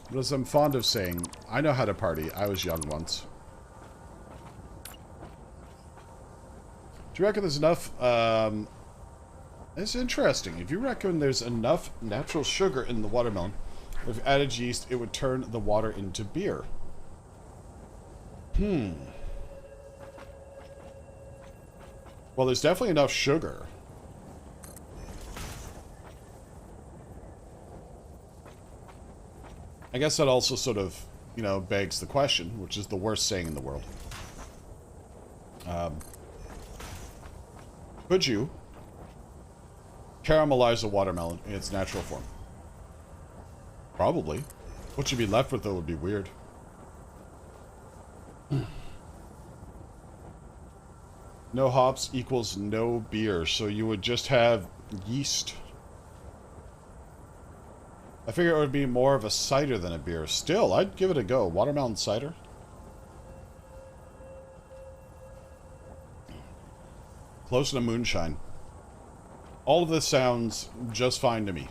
But as I'm fond of saying, I know how to party. I was young once. Do you reckon there's enough, it's interesting. If you reckon there's enough natural sugar in the watermelon, if added yeast, it would turn the water into beer. Well, there's definitely enough sugar. I guess that also sort of, you know, begs the question, which is the worst saying in the world. Could you caramelize a watermelon in its natural form? Probably. What you'd be left with, though, would be weird. No hops equals no beer, so you would just have yeast. I figure it would be more of a cider than a beer. Still, I'd give it a go. Watermelon cider? Close to moonshine. All of this sounds just fine to me.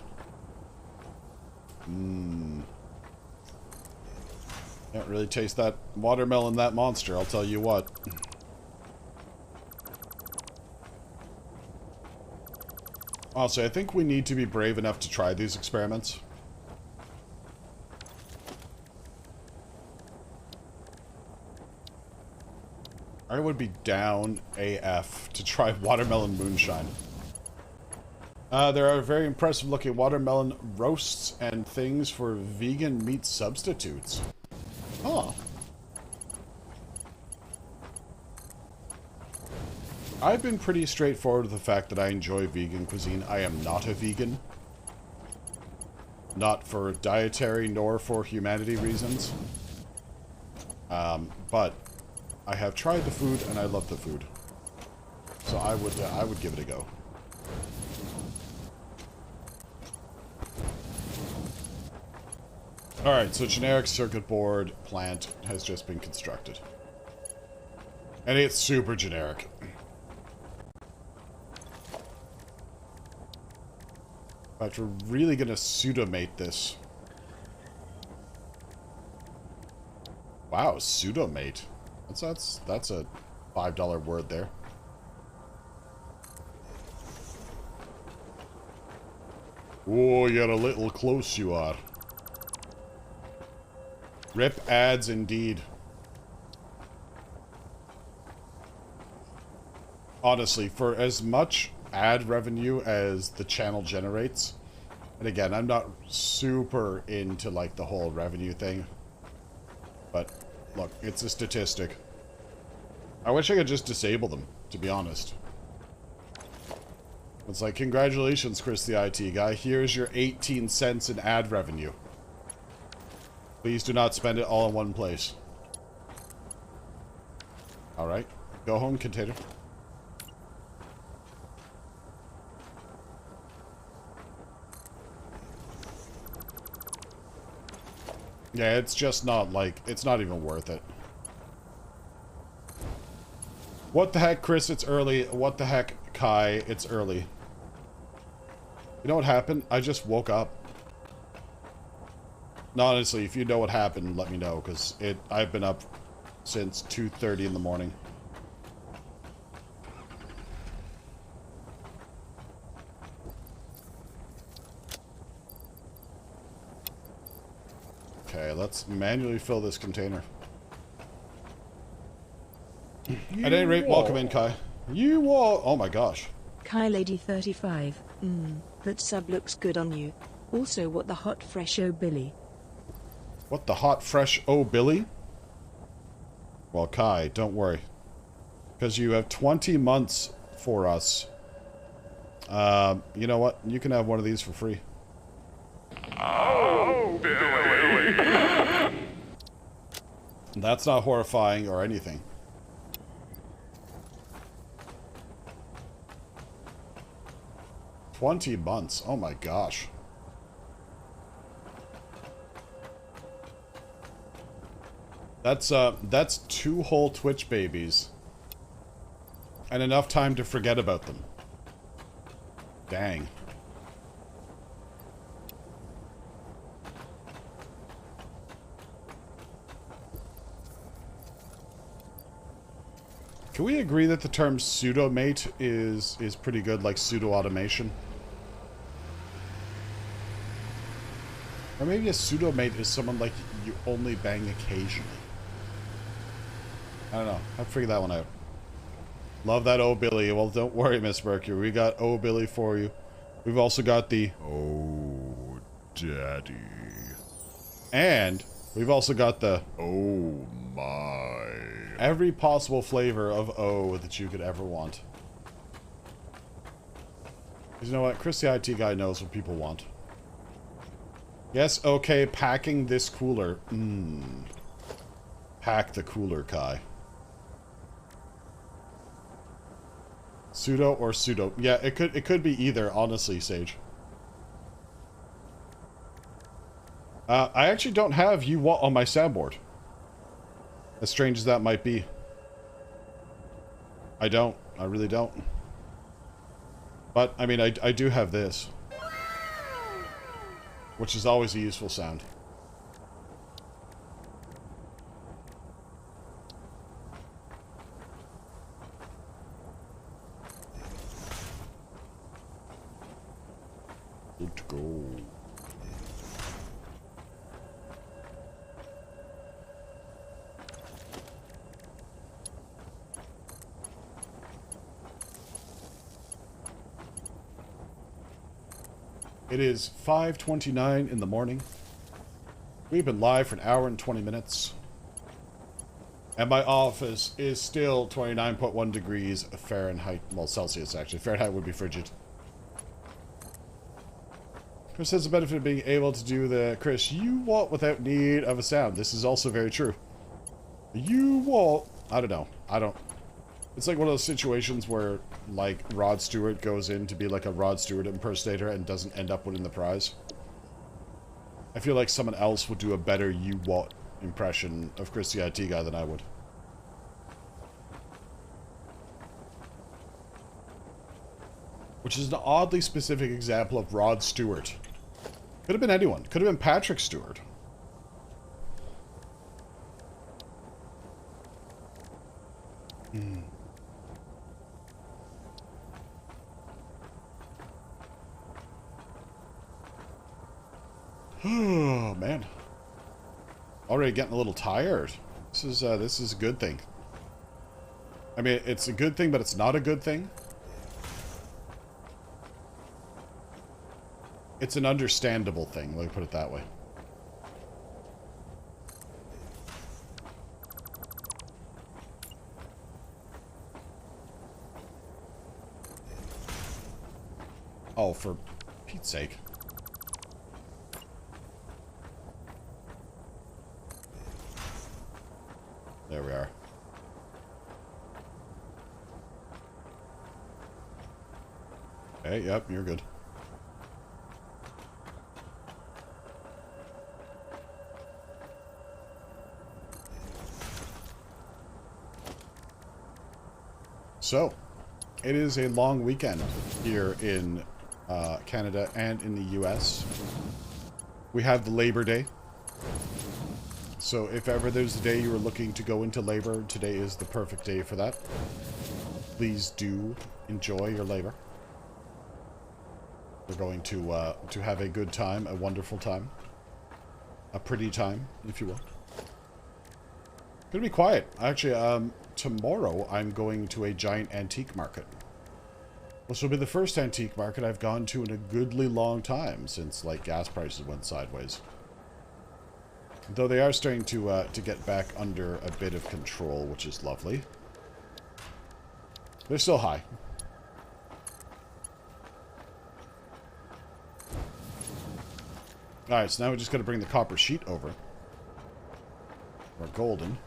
Can't really taste that watermelon, that monster, I'll tell you what. Also, I think we need to be brave enough to try these experiments. I would be down AF to try watermelon moonshine. There are very impressive looking watermelon roasts and things for vegan meat substitutes. Huh. I've been pretty straightforward with the fact that I enjoy vegan cuisine. I am not a vegan. Not for dietary nor for humanity reasons. But I have tried the food and I love the food. So I would give it a go. Alright, so generic circuit board plant has just been constructed. And it's super generic. In fact, we're really gonna pseudomate this. Wow, pseudomate. That's a $5 word there. Oh, you're a little close, you are. Rip ads indeed. Honestly, for as much ad revenue as the channel generates, and again, I'm not super into like the whole revenue thing, but look, it's a statistic. I wish I could just disable them, to be honest. It's like, congratulations, Chris the IT guy. Here's your 18 cents in ad revenue. Please do not spend it all in one place. Alright. Go home, container. Yeah, it's just not like, it's not even worth it. What the heck, Chris? It's early. What the heck, Kai? It's early. You know what happened? I just woke up. No, honestly, if you know what happened, let me know, because I've been up since 2:30 in the morning. Okay, let's manually fill this container. At any rate, welcome in, Kai. You are... Oh my gosh. Kai Lady 35. That sub looks good on you. Also, what the hot fresh oh Billy. What the hot fresh oh Billy? Well, Kai, don't worry. Because you have 20 months for us. You know what? You can have one of these for free. Oh, Billy! That's not horrifying or anything. 20 months. Oh my gosh. That's 2 whole Twitch babies. And enough time to forget about them. Dang. Can we agree that the term pseudo-mate is pretty good, like pseudo-automation? Or maybe a pseudo-mate is someone like you only bang occasionally. I don't know. I'll figure that one out. Love that Oh Billy. Well, don't worry, Miss Mercury. We got Oh Billy for you. We've also got the Oh, Daddy. And we've also got the Oh, my. every possible flavor of O that you could ever want. You know what? Chris the IT guy knows what people want. Yes, okay, packing this cooler. Pack the cooler, Kai. Pseudo or pseudo. Yeah, it could be either, honestly, Sage. I actually don't have you what on my soundboard. As strange as that might be. I don't. I really don't. But, I mean, I do have this. Which is always a useful sound. Good to go. It is 5:29 in the morning. We've been live for an hour and 20 minutes. And my office is still 29.1 degrees Fahrenheit. Well, Celsius, actually. Fahrenheit would be frigid. Chris has the benefit of being able to do the Chris, you what without need of a sound. This is also very true. You what? I don't know. I don't. It's like one of those situations where, like, Rod Stewart goes in to be like a Rod Stewart impersonator and doesn't end up winning the prize. I feel like someone else would do a better you what impression of Chris the IT guy than I would. Which is an oddly specific example of Rod Stewart. Could have been anyone. Could have been Patrick Stewart. Oh, man. Already getting a little tired. This is a good thing. I mean, it's a good thing, but it's not a good thing. It's an understandable thing, let me put it that way. Oh, for Pete's sake. There we are. Okay, yep, you're good. So, it is a long weekend here in Canada and in the US. We have the Labor Day. So if ever there's a day you were looking to go into labor, today is the perfect day for that. Please do enjoy your labor. We're going to have a good time, a wonderful time. A pretty time, if you will. Gonna be quiet. Actually, tomorrow I'm going to a giant antique market. This will be the first antique market I've gone to in a goodly long time since, like, gas prices went sideways. Though they are starting to get back under a bit of control, which is lovely. They're still high. Alright, so now we just gotta bring the copper sheet over. Or golden.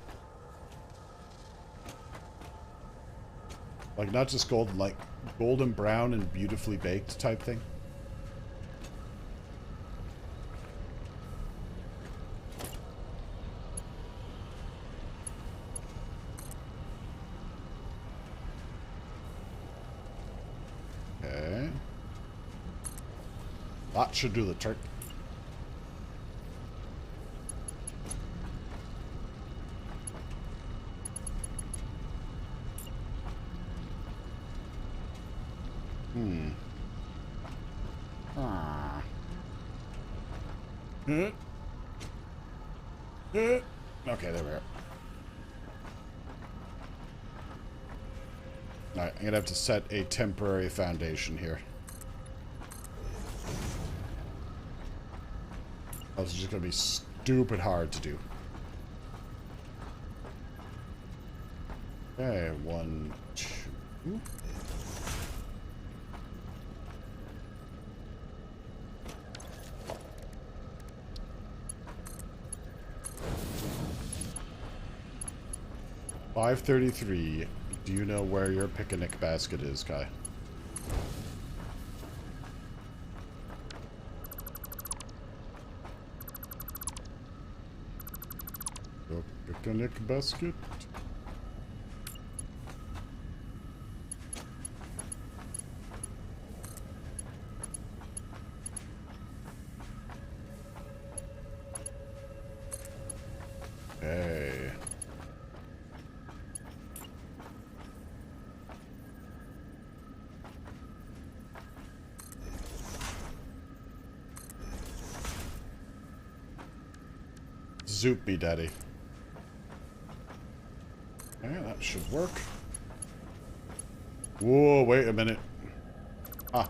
Like, not just golden, like golden brown and beautifully baked type thing. Okay. That should do the trick. Okay, there we are. Alright, I'm gonna have to set a temporary foundation here. This is just gonna be stupid hard to do. Okay, 1, 2. $5.33. Do you know where your picnic basket is, Kai? Your picnic basket? Hey. Zoop me, daddy. Okay, that should work. Whoa, wait a minute. Ah.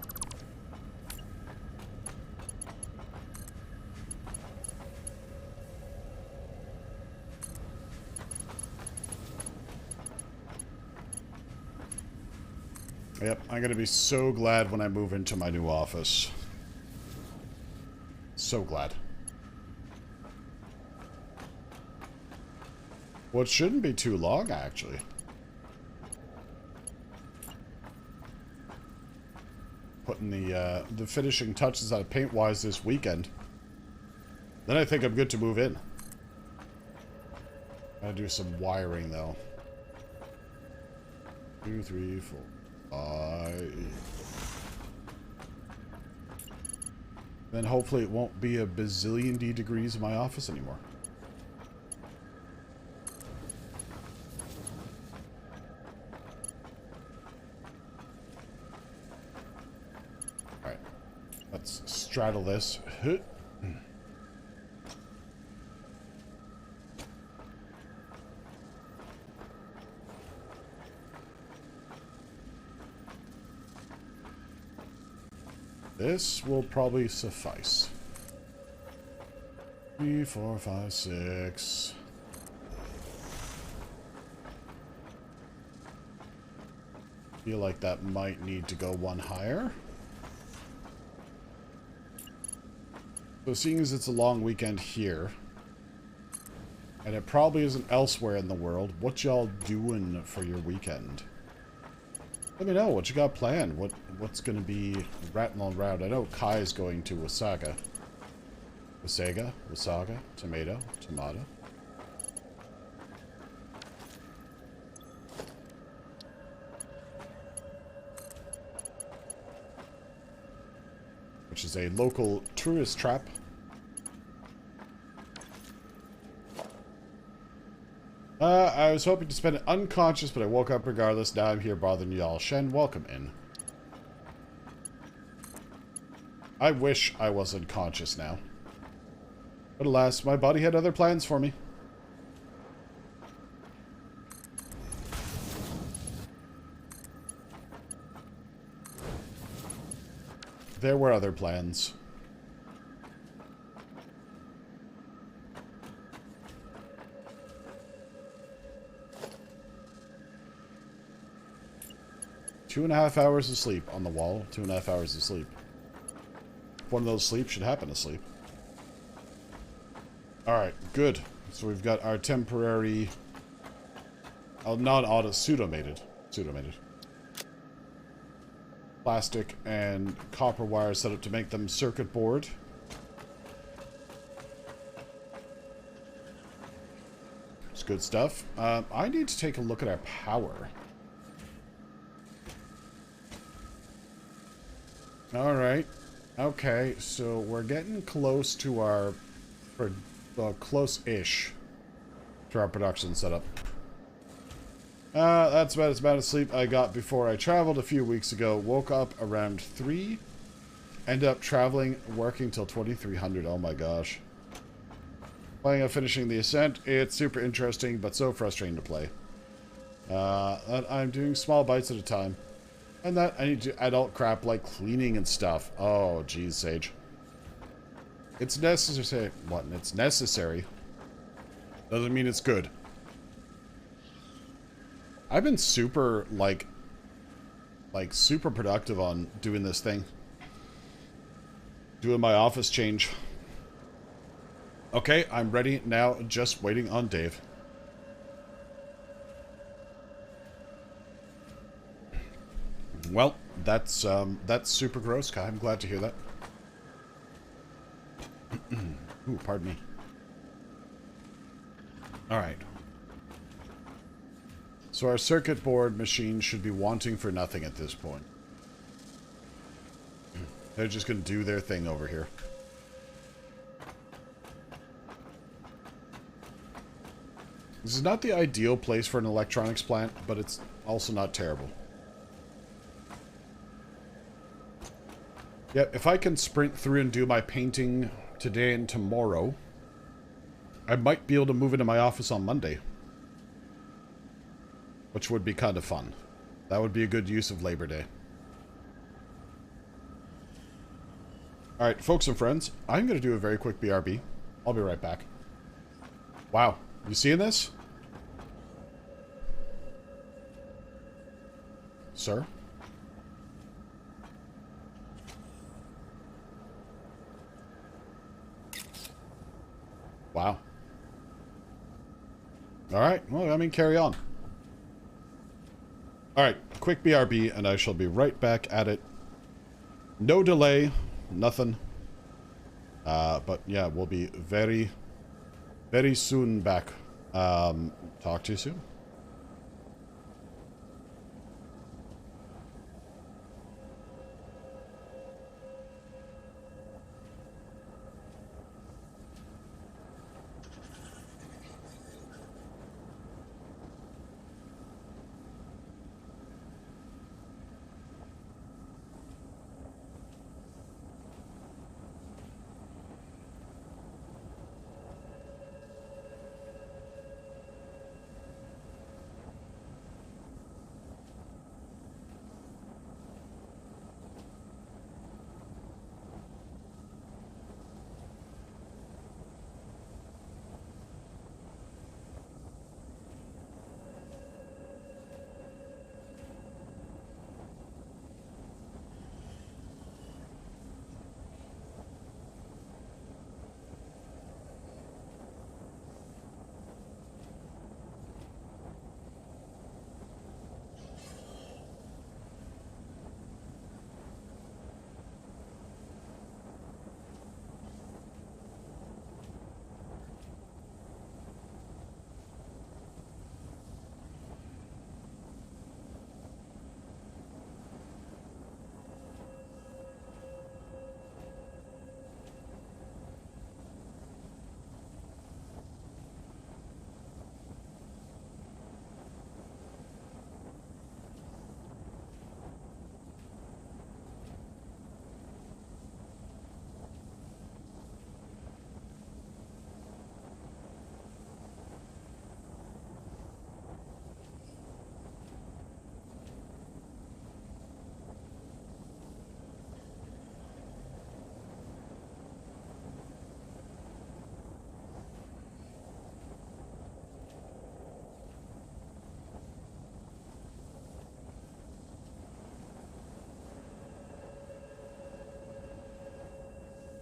Yep, I'm gonna be so glad when I move into my new office. So glad. Well, it shouldn't be too long, actually. Putting the finishing touches on it paint-wise this weekend. Then I think I'm good to move in. Gotta do some wiring, though. 2, 3, 4, 5. Then hopefully it won't be a bazillion degrees in my office anymore. Let's straddle this. This will probably suffice. 3, 4, 5, 6. Feel like that might need to go one higher. So seeing as it's a long weekend here, and it probably isn't elsewhere in the world, what y'all doing for your weekend? Let me know what you got planned. What's going to be rattling around? I know Kai's going to Wasaga. Wasaga? Tomato? Which is a local tourist trap. I was hoping to spend it unconscious, but I woke up regardless. Now I'm here bothering y'all. Shen, welcome in. I wish I was unconscious now. But alas, my body had other plans for me. There were other plans. Two and a half hours of sleep on the wall. 2.5 hours of sleep. One of those sleeps should happen to sleep. Alright, good. So we've got our temporary... not auto, pseudomated. plastic and copper wire set up to make them circuit board. It's good stuff. I need to take a look at our power. Alright. Okay, so we're getting close to our... close-ish to our production setup. That's about as bad a sleep I got before I traveled a few weeks ago. Woke up around 3. Ended up traveling, working till 2300. Oh my gosh. Playing on finishing the ascent. It's super interesting, but so frustrating to play. I'm doing small bites at a time. And that I need to do adult crap like cleaning and stuff. Oh, geez, Sage. It's necessary. What? It's necessary. Doesn't mean it's good. I've been super, like super productive on doing this thing. Doing my office change. Okay, I'm ready now, just waiting on Dave. Well, that's super gross, Kai. I'm glad to hear that. Ooh, pardon me. Alright. So our circuit board machine should be wanting for nothing at this point. They're just going to do their thing over here. This is not the ideal place for an electronics plant, but it's also not terrible. Yeah, if I can sprint through and do my painting today and tomorrow, I might be able to move into my office on Monday. Which would be kind of fun. That would be a good use of Labor Day. Alright, folks and friends, I'm going to do a very quick BRB. I'll be right back. Wow, you seeing this? Sir? Wow. Alright, well, I mean, carry on. Alright, quick BRB, and I shall be right back at it. No delay, nothing. But yeah, we'll be very, very soon back. Talk to you soon.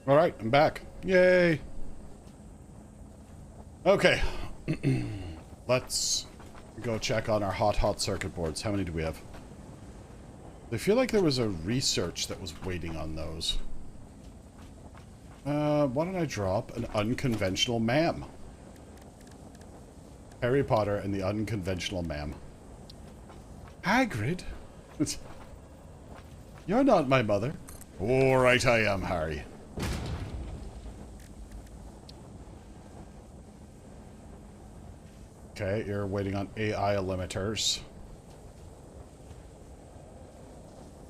Alright, I'm back. Yay! Okay. Let's go check on our hot circuit boards. How many do we have? I feel like there was a research that was waiting on those. Why don't I drop an unconventional ma'am? Harry Potter and the unconventional ma'am. Hagrid? You're not my mother. All right, I am, Harry. Okay, you're waiting on AI limiters.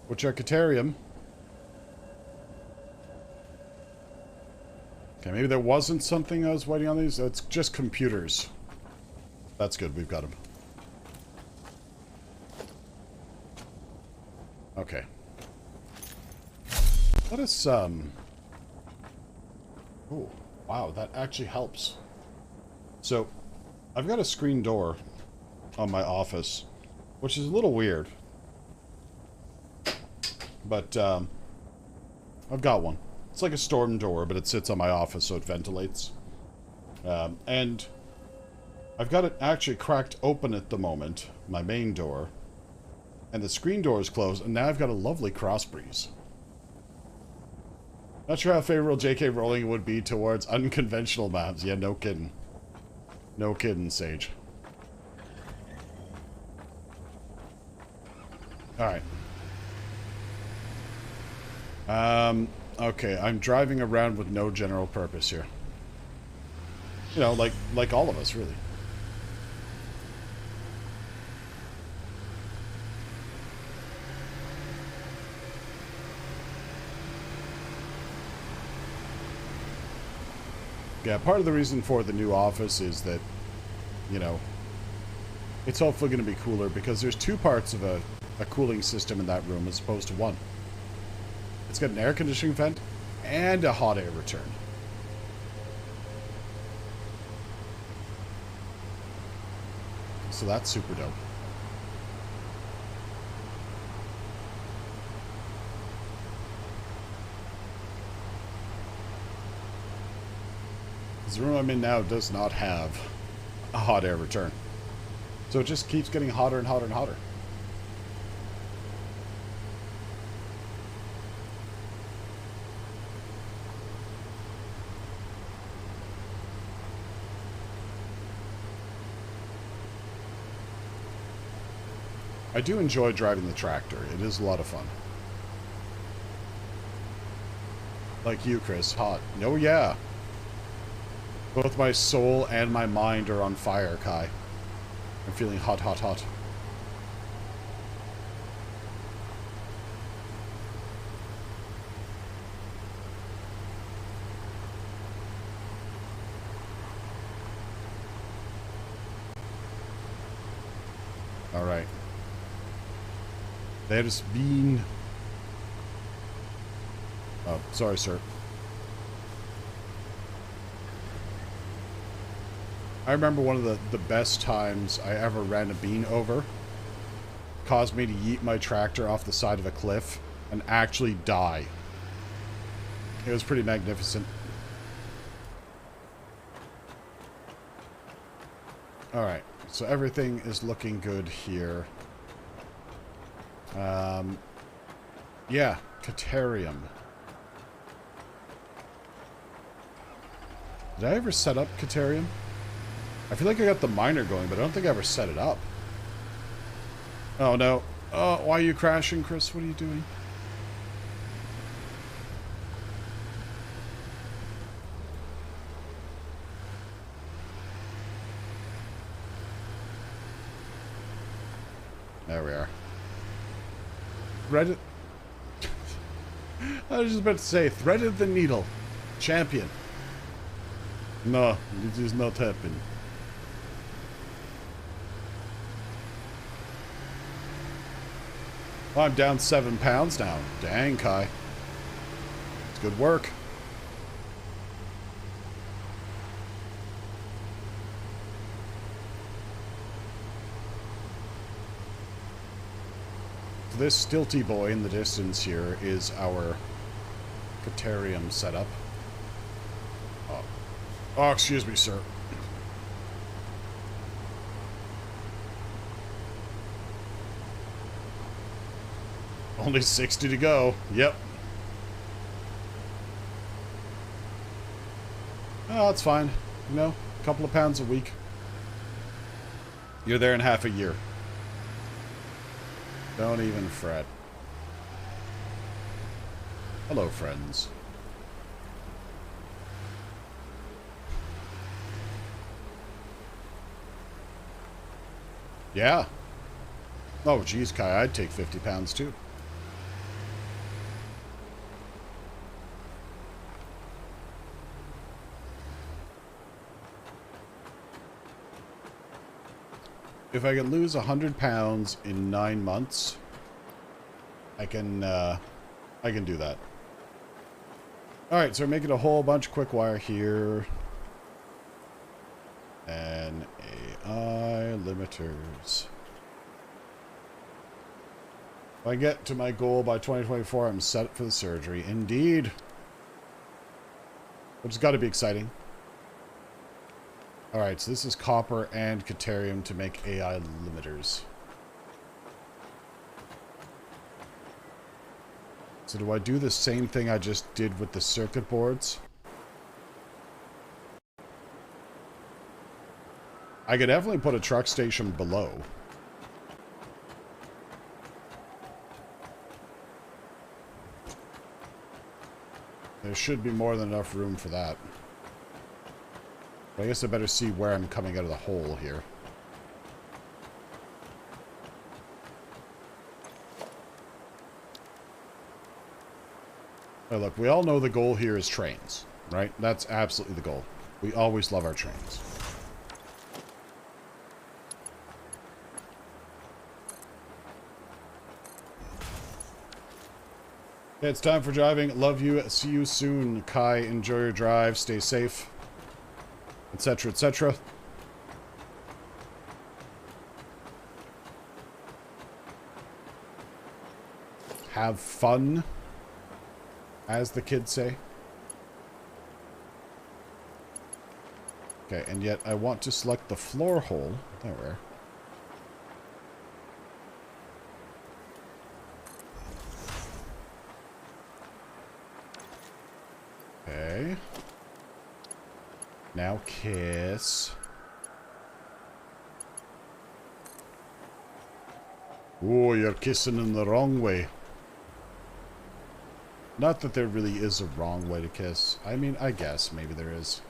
Which are Caterium. Okay, maybe there wasn't something I was waiting on these. It's just computers. That's good, we've got them. Okay. Let us, Oh, wow, that actually helps. So, I've got a screen door on my office, which is a little weird. But, I've got one. It's like a storm door, but it sits on my office, so it ventilates. And I've got it actually cracked open at the moment, my main door. And the screen door is closed, and now I've got a lovely cross breeze. Not sure how favorable J.K. Rowling would be towards unconventional maps. Yeah, no kidding. No kidding, Sage. Alright. Okay, I'm driving around with no general purpose here. You know, like all of us, really. Yeah, part of the reason for the new office is that, you know, it's hopefully going to be cooler because there's two parts of a cooling system in that room as opposed to one. It's got an air conditioning vent and a hot air return. So that's super dope. The room I'm in now does not have a hot air return. So it just keeps getting hotter and hotter and hotter. I do enjoy driving the tractor. It is a lot of fun. Like you, Chris. Hot. Oh, yeah. Both my soul and my mind are on fire, Kai. I'm feeling hot, hot, hot. All right. There's been... Oh, sorry, sir. I remember one of the best times I ever ran a bean over. Caused me to yeet my tractor off the side of a cliff and actually die. It was pretty magnificent. Alright, so everything is looking good here. Yeah, Caterium. Did I ever set up Caterium? I feel like I got the miner going, but I don't think I ever set it up. Oh, no. Oh, why are you crashing, Chris? What are you doing? There we are. Threaded... I was just about to say, threaded the needle. Champion. No, it is not happening. Oh, I'm down 7 pounds now. Dang, Kai. It's good work. So this stilty boy in the distance here is our Caterium setup. Oh, excuse me, sir. Only 60 to go. Yep. Oh, that's fine. You know, a couple of pounds a week. You're there in half a year. Don't even fret. Hello, friends. Yeah. Oh, geez, Kai, I'd take 50 pounds, too. If I can lose 100 pounds in 9 months, I can do that. Alright, so we're making a whole bunch of quick wire here. And AI limiters. If I get to my goal by 2024, I'm set for the surgery. Indeed. Which has got to be exciting. Alright, so this is copper and Caterium to make AI limiters. So do I do the same thing I just did with the circuit boards? I could definitely put a truck station below. There should be more than enough room for that. But I guess I better see where I'm coming out of the hole here. Now look, we all know the goal here is trains, right? That's absolutely the goal. We always love our trains. Okay, it's time for driving. Love you. See you soon, Kai. Enjoy your drive. Stay safe. Etc., etc. Have fun, as the kids say. Okay, and yet I want to select the floor hole. There we are. Okay. Now kiss. Oh, you're kissing in the wrong way. Not that there really is a wrong way to kiss. I mean, I guess maybe there is.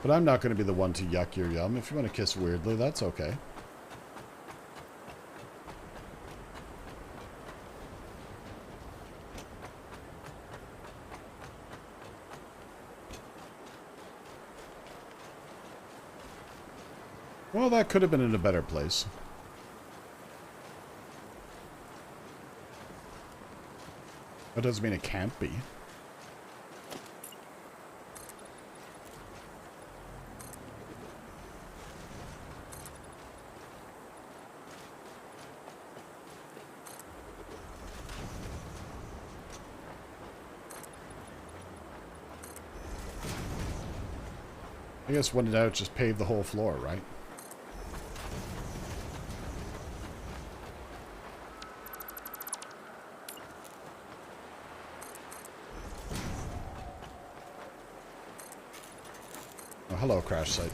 But I'm not going to be the one to yuck your yum. If you want to kiss weirdly, that's okay. Well, that could have been in a better place. That doesn't mean it can't be. I guess when in doubt, just pave the whole floor, right? Oh, hello, crash site.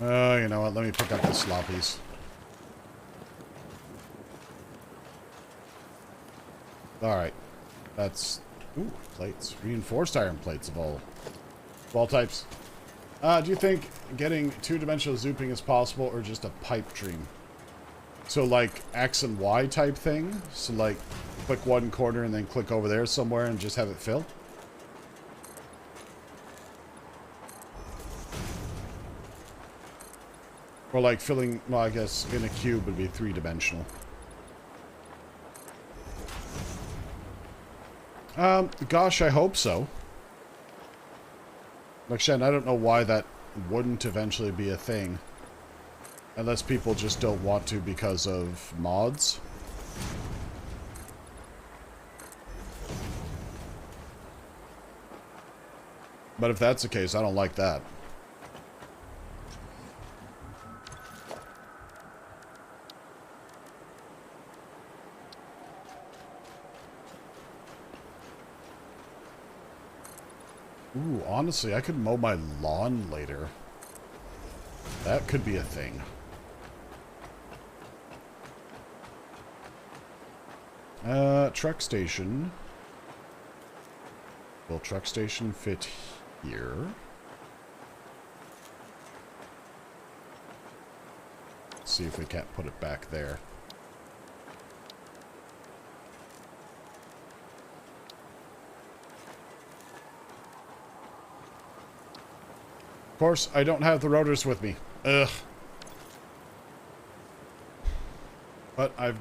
You know what? Let me pick up the sloppies. Alright. That's... Ooh, plates. Reinforced iron plates of all types. Do you think getting two-dimensional zooping is possible or just a pipe dream? So like X and Y type thing? So like click one corner and then click over there somewhere and just have it fill? Or like filling, well I guess in a cube would be three-dimensional. Gosh, I hope so. Like, Shen, I don't know why that wouldn't eventually be a thing. Unless people just don't want to because of mods. But if that's the case, I don't like that. Ooh, honestly, I could mow my lawn later. That could be a thing. Truck station. Will truck station fit here? Let's see if we can't put it back there. Of course, I don't have the rotors with me. Ugh. But I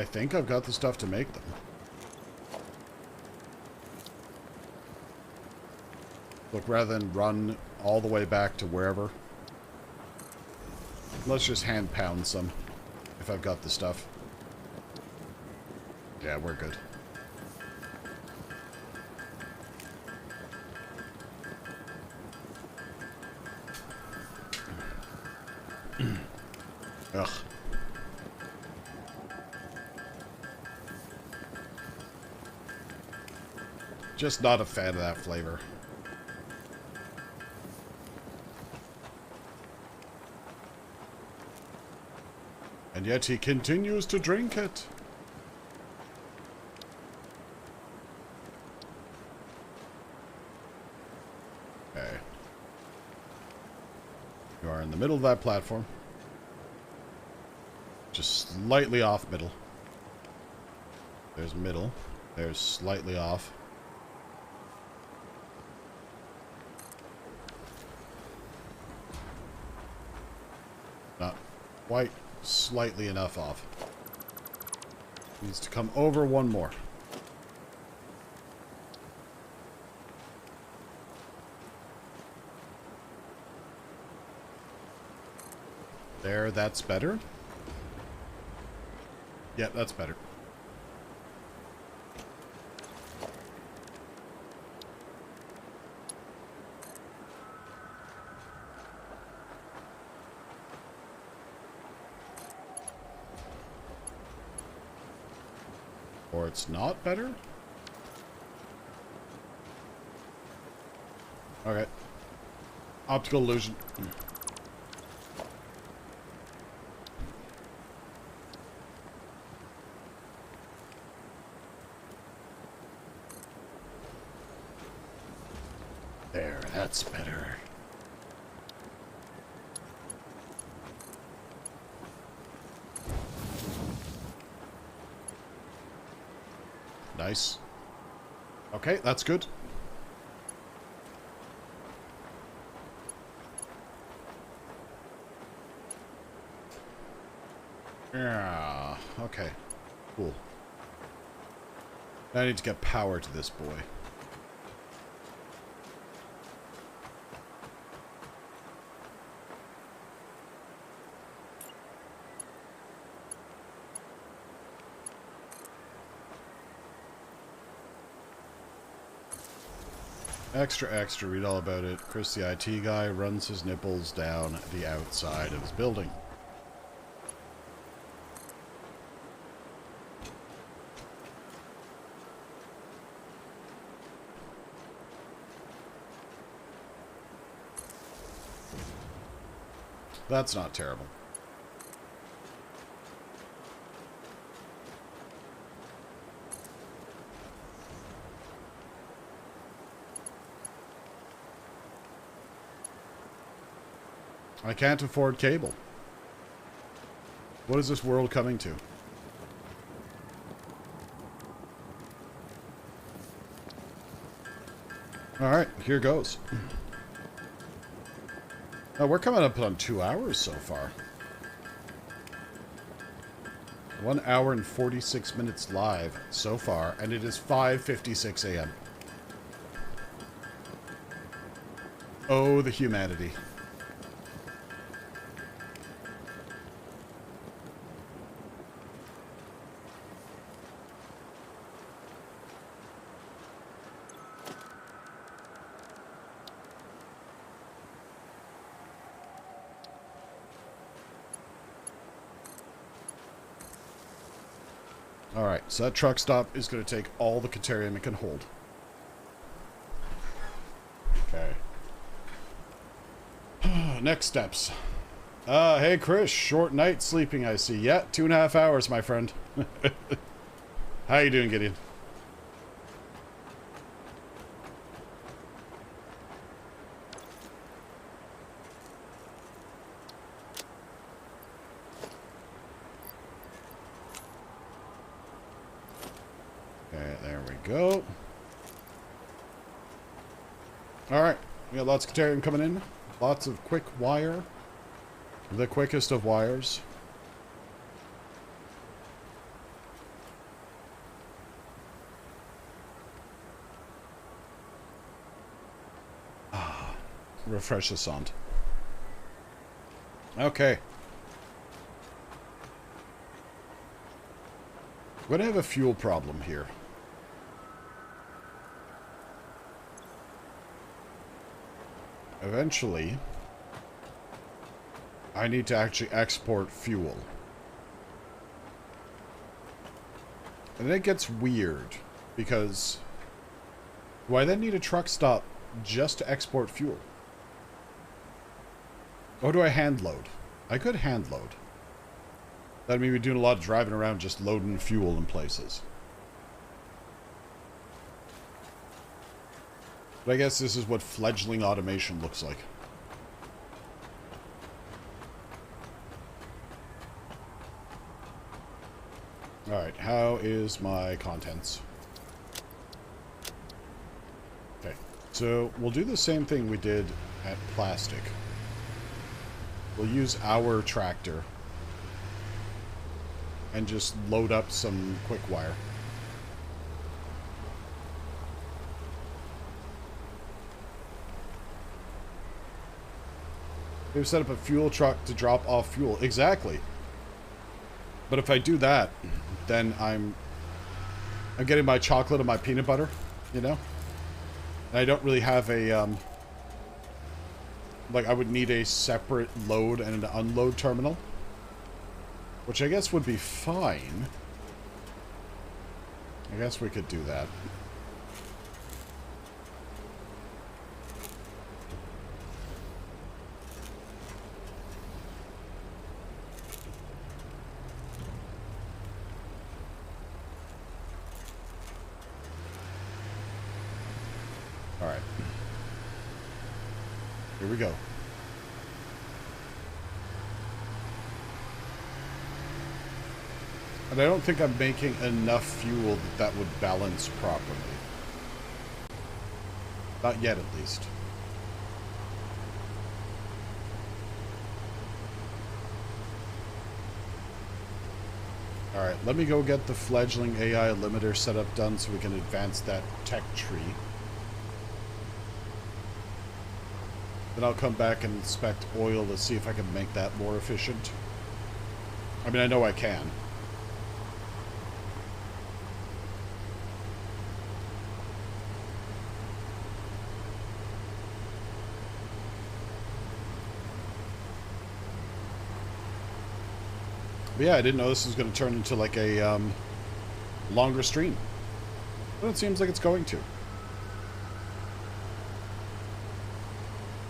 think I've got the stuff to make them. Look, rather than run all the way back to wherever, let's just hand pound some, if I've got the stuff. Yeah, we're good. Ugh. Just not a fan of that flavor. And yet he continues to drink it. Okay. You are in the middle of that platform. Just slightly off middle. There's middle. There's slightly off. Not quite slightly enough off. Needs to come over one more. There, that's better. Yep, that's better. Or it's not better? Okay. Optical illusion. There, that's better. Nice. Okay, that's good. Yeah, okay. Cool. I need to get power to this boy. Extra, read all about it. Chris, the IT guy, runs his nipples down the outside of his building. That's not terrible. I can't afford cable. What is this world coming to? Alright, here goes. Oh, we're coming up on 2 hours so far. 1 hour and 46 minutes live so far, and it is 5:56 a.m. Oh, the humanity. Alright, so that truck stop is going to take all the Caterium it can hold. Okay. Next steps. Hey Chris, short night sleeping I see. Yeah, 2.5 hours, my friend. How you doing, Gideon? Okay, there we go. Alright, we got lots of Caterium coming in. Lots of quick wire. The quickest of wires. Ah, refresh the sound. Okay. We're gonna have a fuel problem here. Eventually, I need to actually export fuel. And then it gets weird, because do I then need a truck stop just to export fuel? Or do I hand load? I could hand load. That'd mean we're doing a lot of driving around just loading fuel in places. But I guess this is what fledgling automation looks like. Alright, how is my contents? Okay, so we'll do the same thing we did at plastic. We'll use our tractor and just load up some quick wire. They've set up a fuel truck to drop off fuel. Exactly. But if I do that, then I'm getting my chocolate and my peanut butter, you know? And I don't really have a, like, I would need a separate load and an unload terminal. Which I guess would be fine. I guess we could do that. Alright. Here we go. And I don't think I'm making enough fuel that that would balance properly. Not yet, at least. Alright, let me go get the fledgling AI limiter setup done so we can advance that tech tree. Then I'll come back and inspect oil to see if I can make that more efficient. I mean, I know I can. But yeah, I didn't know this was going to turn into like a longer stream. But it seems like it's going to.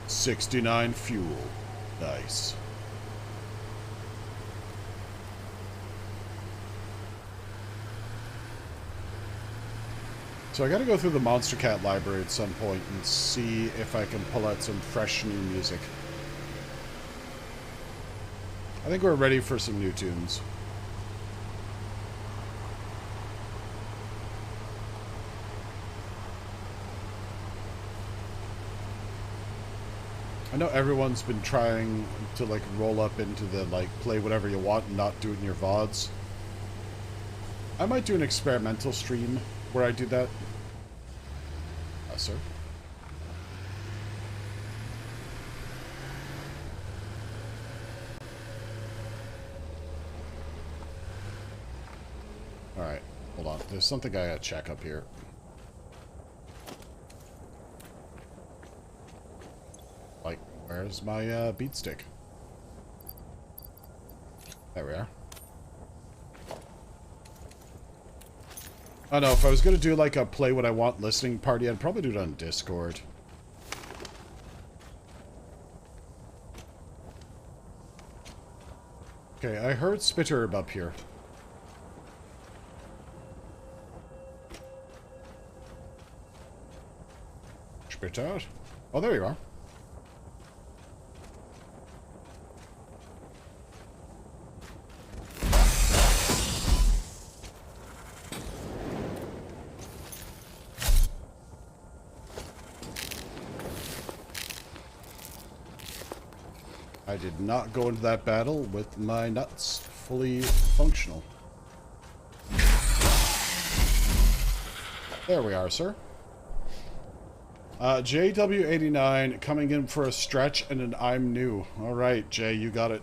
69 fuel. Nice. So I got to go through the Monster Cat library at some point and see if I can pull out some fresh new music. I think we're ready for some new tunes. I know everyone's been trying to like roll up into the like play whatever you want and not do it in your VODs. I might do an experimental stream where I do that. Sir? Alright, hold on. There's something I gotta check up here. Like, where's my beat stick? There we are. I don't know, if I was going to do like a play what I want listening party, I'd probably do it on Discord. Okay, I heard Spitter up here. Spitter? Oh, there you are. I did not go into that battle with my nuts fully functional. There we are, sir. JW89 coming in for a stretch and an I'm new. Alright, Jay, you got it.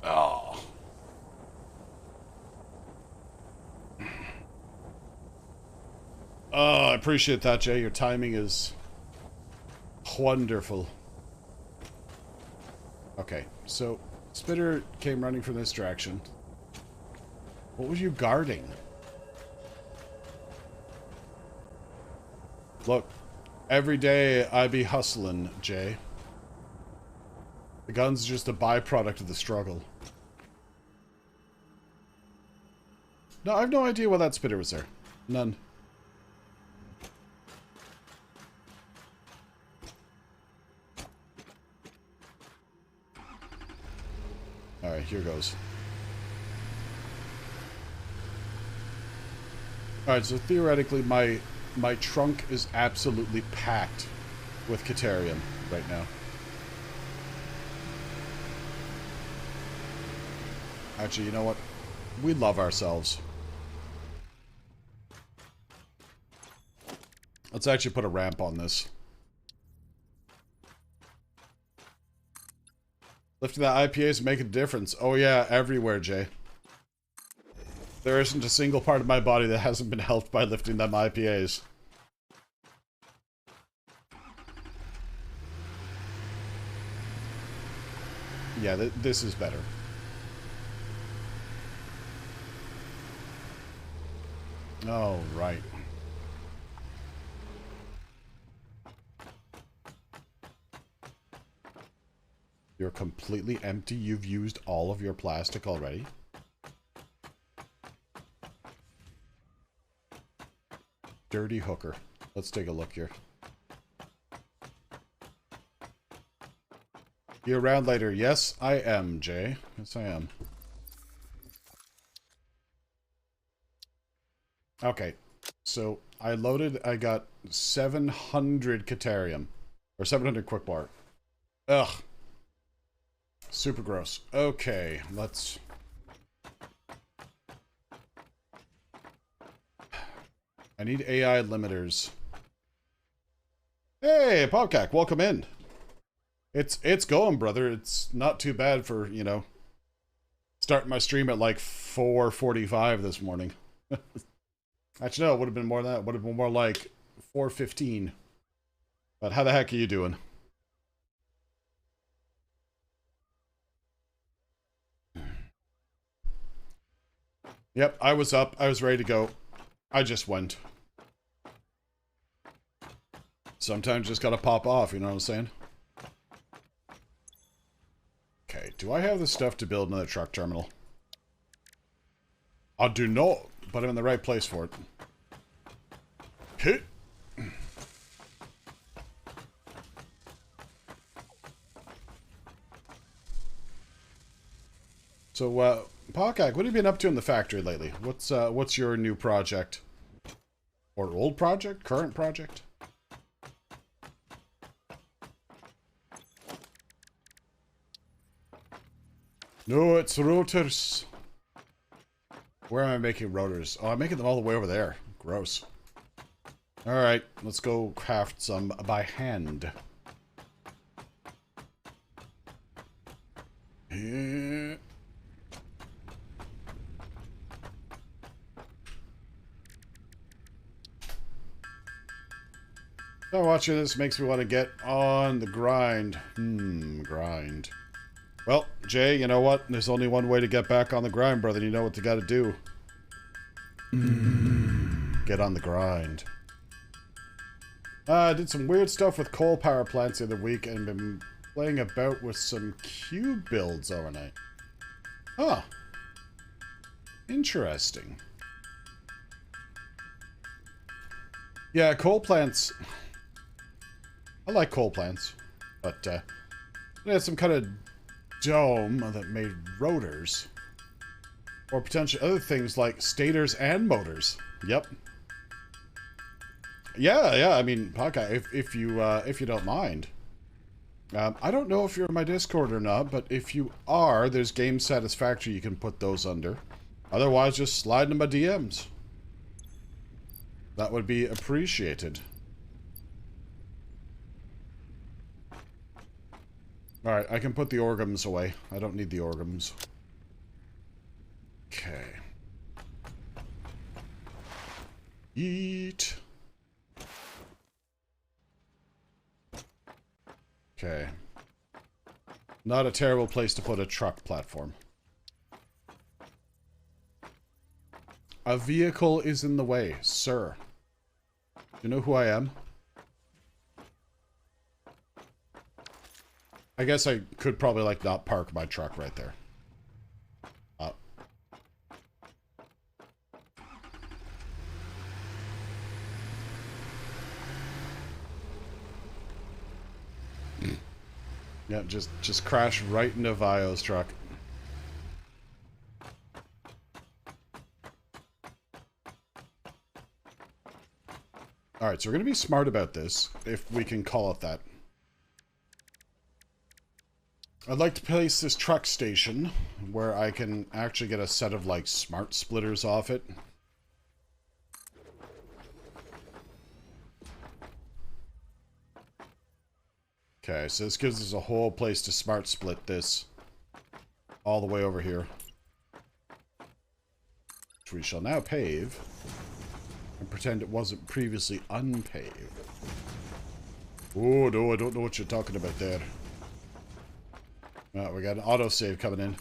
Oh. Oh, I appreciate that, Jay. Your timing is wonderful. Okay, so Spitter came running from this direction. What was you guarding? Look, every day I be hustling, Jay. The gun's just a byproduct of the struggle. No, I have no idea why that Spitter was there. None. Alright, here goes. Alright, so theoretically my trunk is absolutely packed with Caterium right now. Actually, you know what? We love ourselves. Let's actually put a ramp on this. Lifting that IPA is making a difference. Oh yeah, everywhere, Jay. There isn't a single part of my body that hasn't been helped by lifting them IPAs. Yeah, this is better. Oh, right. You're completely empty. You've used all of your plastic already. Dirty hooker. Let's take a look here. You around later? Yes, I am, Jay. Yes, I am. Okay. So, I got 700 Caterium. Or 700 quick bar. Ugh. Super gross. Okay, let's... I need AI limiters. Hey, Popcac, welcome in. It's going, brother. It's not too bad for, you know, starting my stream at like 4:45 this morning. Actually, no, it would have been more than that. It would have been more like 4:15. But how the heck are you doing? Yep, I was up. I was ready to go. I just went. Sometimes just gotta pop off, you know what I'm saying? Okay, do I have the stuff to build another truck terminal? I do not, but I'm in the right place for it. Hit. So, Pakak, what have you been up to in the factory lately? What's your new project? Or old project? Current project? No, it's rotors. Where am I making rotors? Oh, I'm making them all the way over there. Gross. Alright, let's go craft some by hand. Watching this makes me want to get on the grind. Grind. Well, Jay, you know what? There's only one way to get back on the grind, brother. You know what you gotta do. Get on the grind. I did some weird stuff with coal power plants the other week and been playing about with some cube builds overnight. Huh. Interesting. Yeah, coal plants... I like coal plants, but they had some kind of dome that made rotors. Or potentially other things like stators and motors. Yep. Yeah, I mean, podcast, if you don't mind. I don't know if you're in my Discord or not, but if you are, there's Game Satisfactory you can put those under. Otherwise, just slide into my DMs. That would be appreciated. Alright, I can put the organs away. I don't need the organs. Okay. Eat. Okay. Not a terrible place to put a truck platform. A vehicle is in the way, sir. You know who I am? I guess I could probably, like, not park my truck right there. Yeah, just crash right into Vio's truck. Alright, so we're going to be smart about this, if we can call it that. I'd like to place this truck station where I can actually get a set of, like, smart splitters off it. Okay, so this gives us a whole place to smart split this all the way over here. Which we shall now pave and pretend it wasn't previously unpaved. Oh, no, I don't know what you're talking about there. We got an autosave coming in.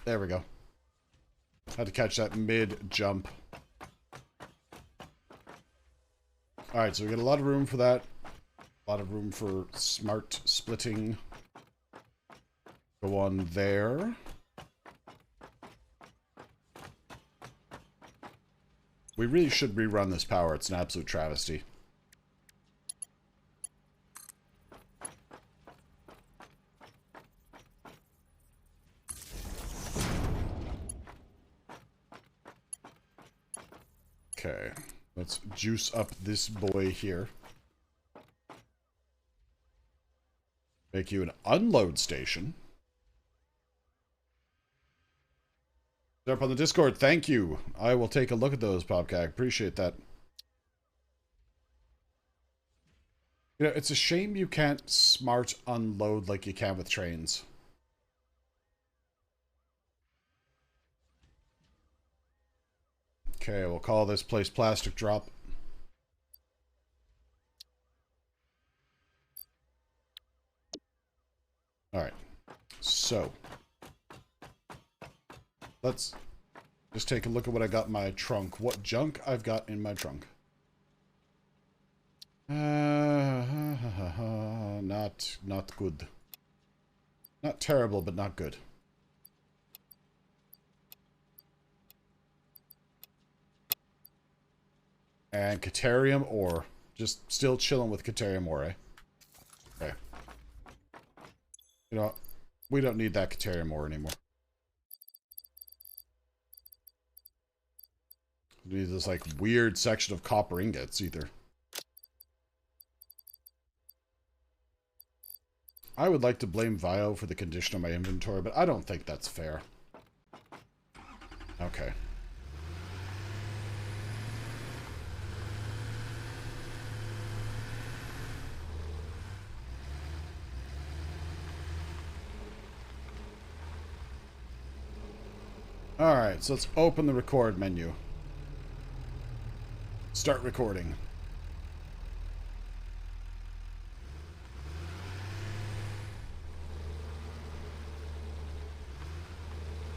There we go. Had to catch that mid-jump. Alright, so we got a lot of room for that. A lot of room for smart splitting. Go on there. We really should rerun this power. It's an absolute travesty. Okay, let's juice up this boy here. Make you an unload station. Up on the Discord, thank you. I will take a look at those, Popcag. Appreciate that. You know, it's a shame you can't smart unload like you can with trains. Okay, we'll call this place Plastic Drop. Alright. So. Let's just take a look at what I got in my trunk. What junk I've got in my trunk. Not good. Not terrible, but not good. And Caterium ore. Just still chilling with Caterium ore, eh? Okay. You know, we don't need that Caterium ore anymore. We need this, like, weird section of copper ingots, either. I would like to blame Vio for the condition of my inventory, but I don't think that's fair. Okay. Alright, so let's open the record menu. Start recording.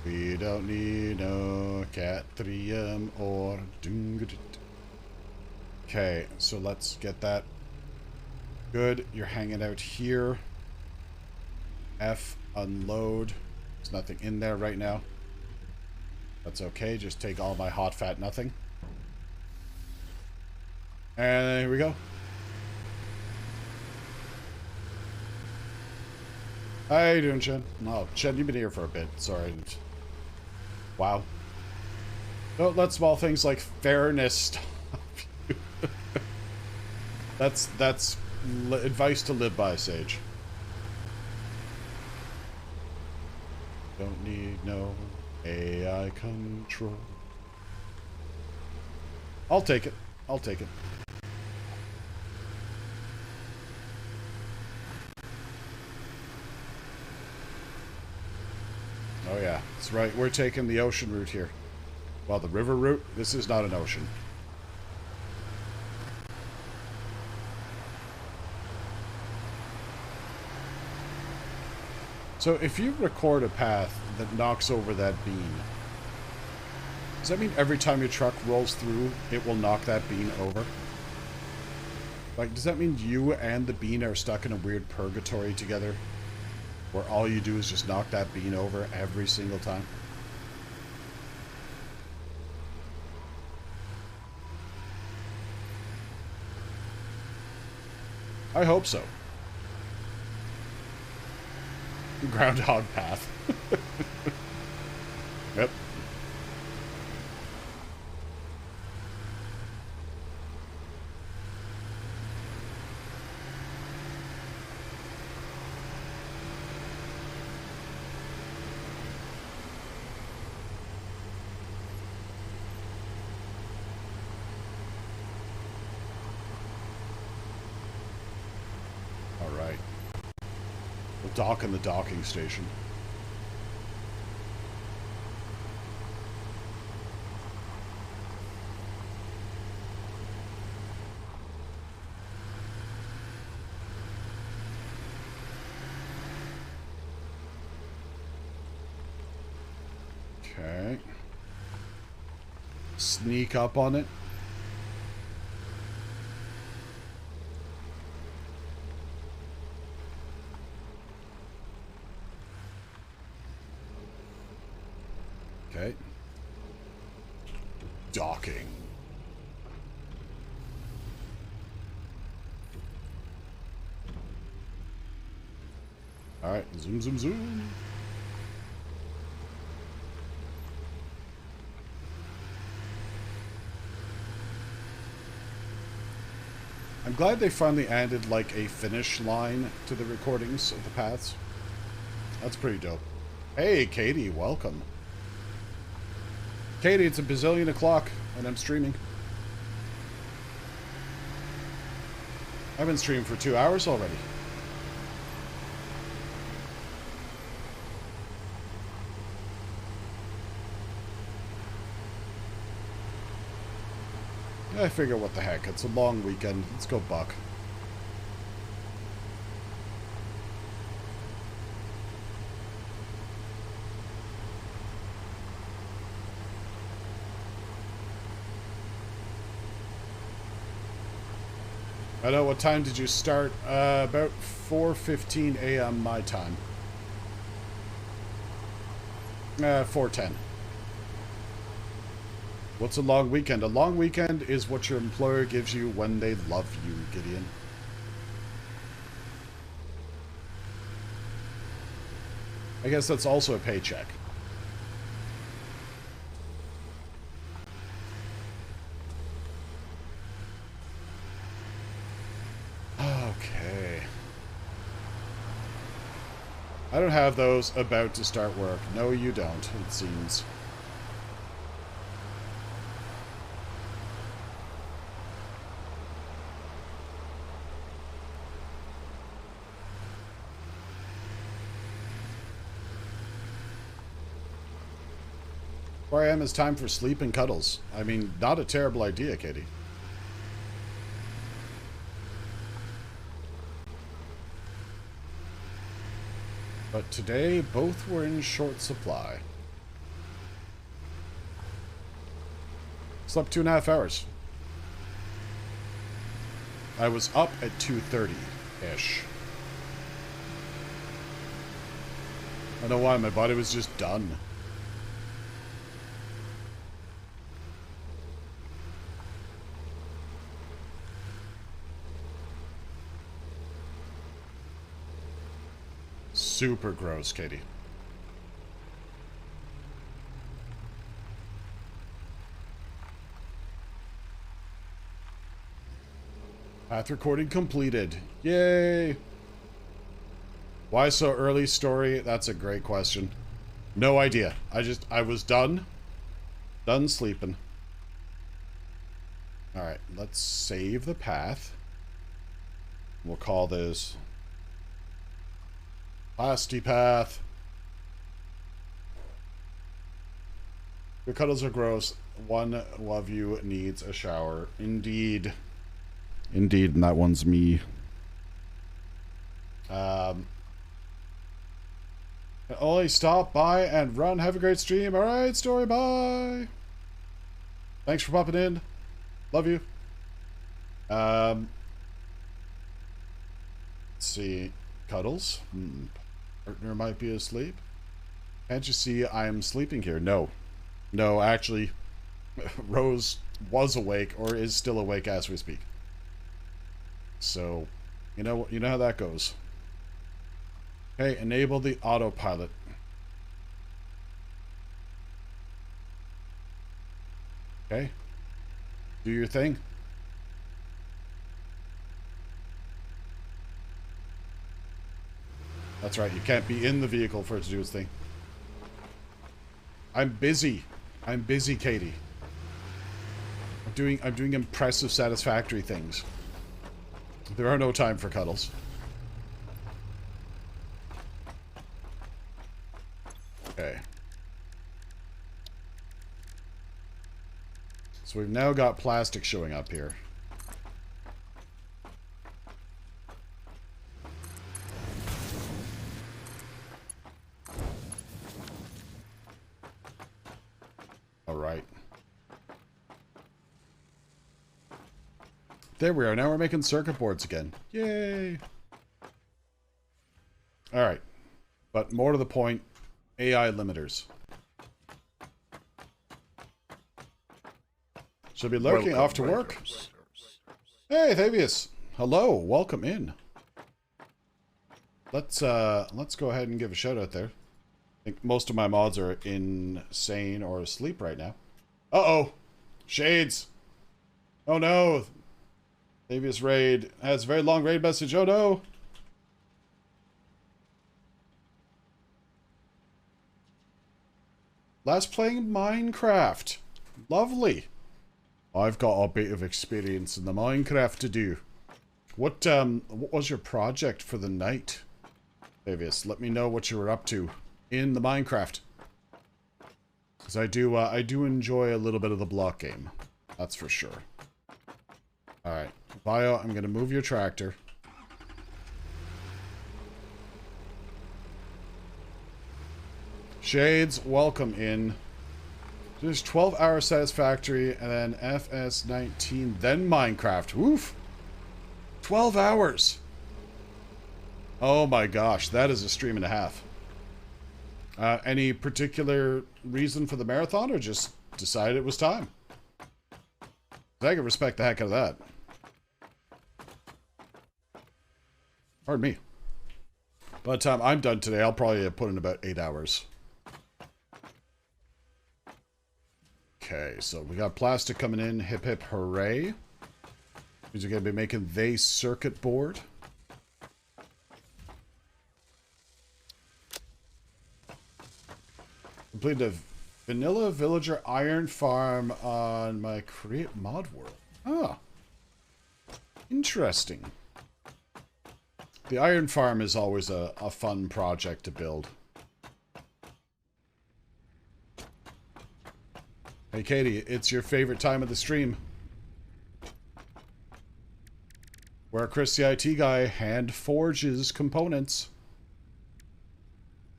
We don't need no catrium or... Okay, so let's get that. Good, you're hanging out here. F, unload. There's nothing in there right now. That's okay, just take all my hot fat nothing. And here we go. How you doing, Chen? Oh, Chen, you've been here for a bit. Sorry. Wow. Don't let small things like fairness stop you. That's advice to live by, Sage. Don't need no AI control. I'll take it. I'll take it. Oh yeah, that's right. We're taking the ocean route here. Well, the river route. This is not an ocean. So if you record a path that knocks over that bean, does that mean every time your truck rolls through, it will knock that bean over? Like, does that mean you and the bean are stuck in a weird purgatory together? Where all you do is just knock that bean over every single time? I hope so. Groundhog path. Yep. Dock in the docking station. Okay. Sneak up on it. Okay. Docking. Alright, zoom, zoom, zoom. I'm glad they finally added, like, a finish line to the recordings of the paths. That's pretty dope. Hey, Katie, welcome. Katie, it's a bazillion o'clock, and I'm streaming. I've been streaming for 2 hours already. I figure what the heck, it's a long weekend. Let's go buck. I know. What time did you start? About 4:15 a.m. my time. 4:10. What's a long weekend? A long weekend is what your employer gives you when they love you, Gideon. I guess that's also a paycheck. Okay. I don't have those about to start work. No, you don't, it seems. Where I am is time for sleep and cuddles. I mean, not a terrible idea, Katie. But today, both were in short supply. slept 2.5 hours. I was up at 2:30-ish. I don't know why, my body was just done. Super gross, Katie. Path recording completed. Yay! Why so early story? That's a great question. No idea. I was done. Done sleeping. Alright, let's save the path. We'll call this Plasty Path. Your cuddles are gross. One of you needs a shower. Indeed. Indeed, and that one's me. Only stop by and run. Have a great stream. Alright, story, bye. Thanks for popping in. Love you. Let's see. Cuddles. Partner might be asleep. Can't you see I'm sleeping here? No. No, actually, Rose was awake or is still awake as we speak. So, you know how that goes. Okay, enable the autopilot. Okay. Do your thing. That's right, you can't be in the vehicle for it to do its thing. I'm busy. I'm busy, Katie. I'm doing impressive, satisfactory things. There are no time for cuddles. Okay. So we've now got plastic showing up here. Alright. There we are. Now we're making circuit boards again. Yay! Alright. But more to the point, AI limiters. She'll be lurking off to work. Hey, Thavius. Hello. Welcome in. Let's go ahead and give a shout out there. I think most of my mods are insane or asleep right now. Uh-oh. Shades. Oh no. Thavius raid has a very long raid message. Oh no. Last playing Minecraft. Lovely. I've got a bit of experience in the Minecraft to do. What was your project for the night, Davius? Let me know what you were up to in the Minecraft. Because I do enjoy a little bit of the block game. That's for sure. Alright. Bio, I'm gonna move your tractor. Shades, welcome in. There's 12-hour Satisfactory, and then FS19, then Minecraft. Woof! 12 hours! Oh my gosh, that is a stream and a half. Any particular reason for the marathon, or just decided it was time? I can respect the heck out of that. Pardon me. By the time I'm done today, I'll probably put in about 8 hours. Okay, so we got plastic coming in. Hip hip hooray. Means we're going to be making the circuit board. Completed a vanilla villager iron farm on my create mod world. Ah. Interesting. The iron farm is always a fun project to build. Hey Katie, it's your favorite time of the stream. Where Chris the IT guy hand forges components.